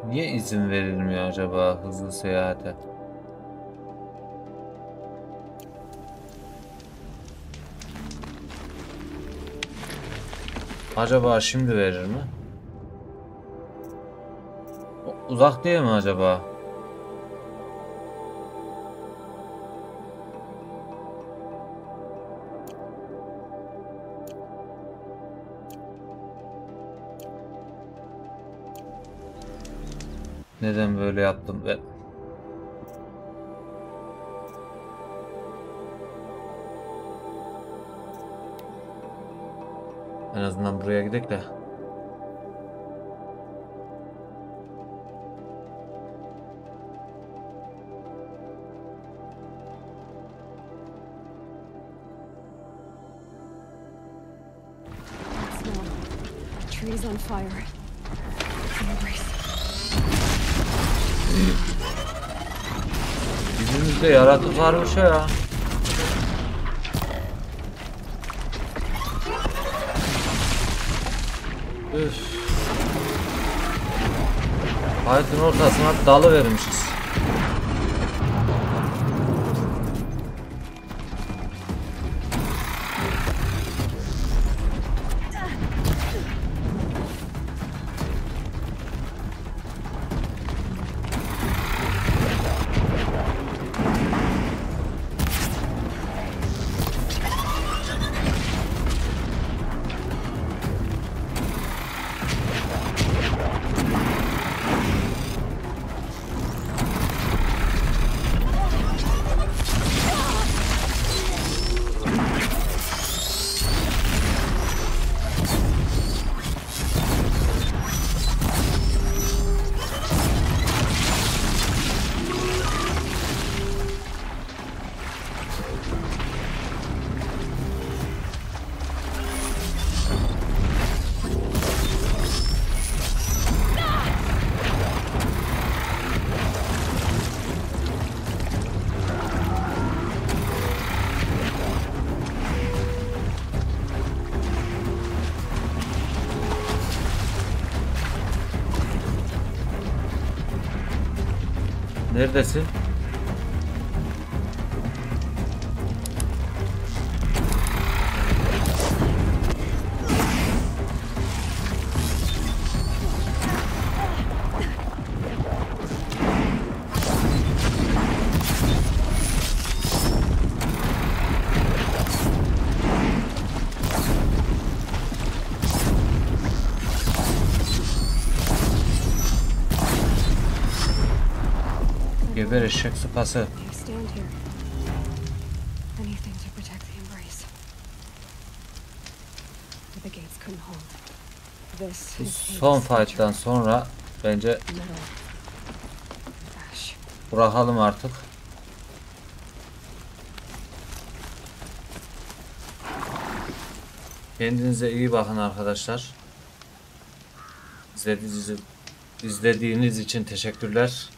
Niye izin verilmiyor acaba hızlı seyahate? Acaba şimdi verir mi? Uzak değil mi acaba? Neden böyle yaptım ben? En azından buraya gidelim de. Trees on fire. Yüzümüzde yaratık varmış ya. Üf. Hayatın ortasına dalı vermişiz. Neredesin? Geber eşek sıpası. Son fight'tan sonra bence bırakalım artık. Kendinize iyi bakın arkadaşlar. İzlediğiniz için teşekkürler.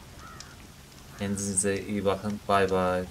Kendinize iyi bakın. Bay bay.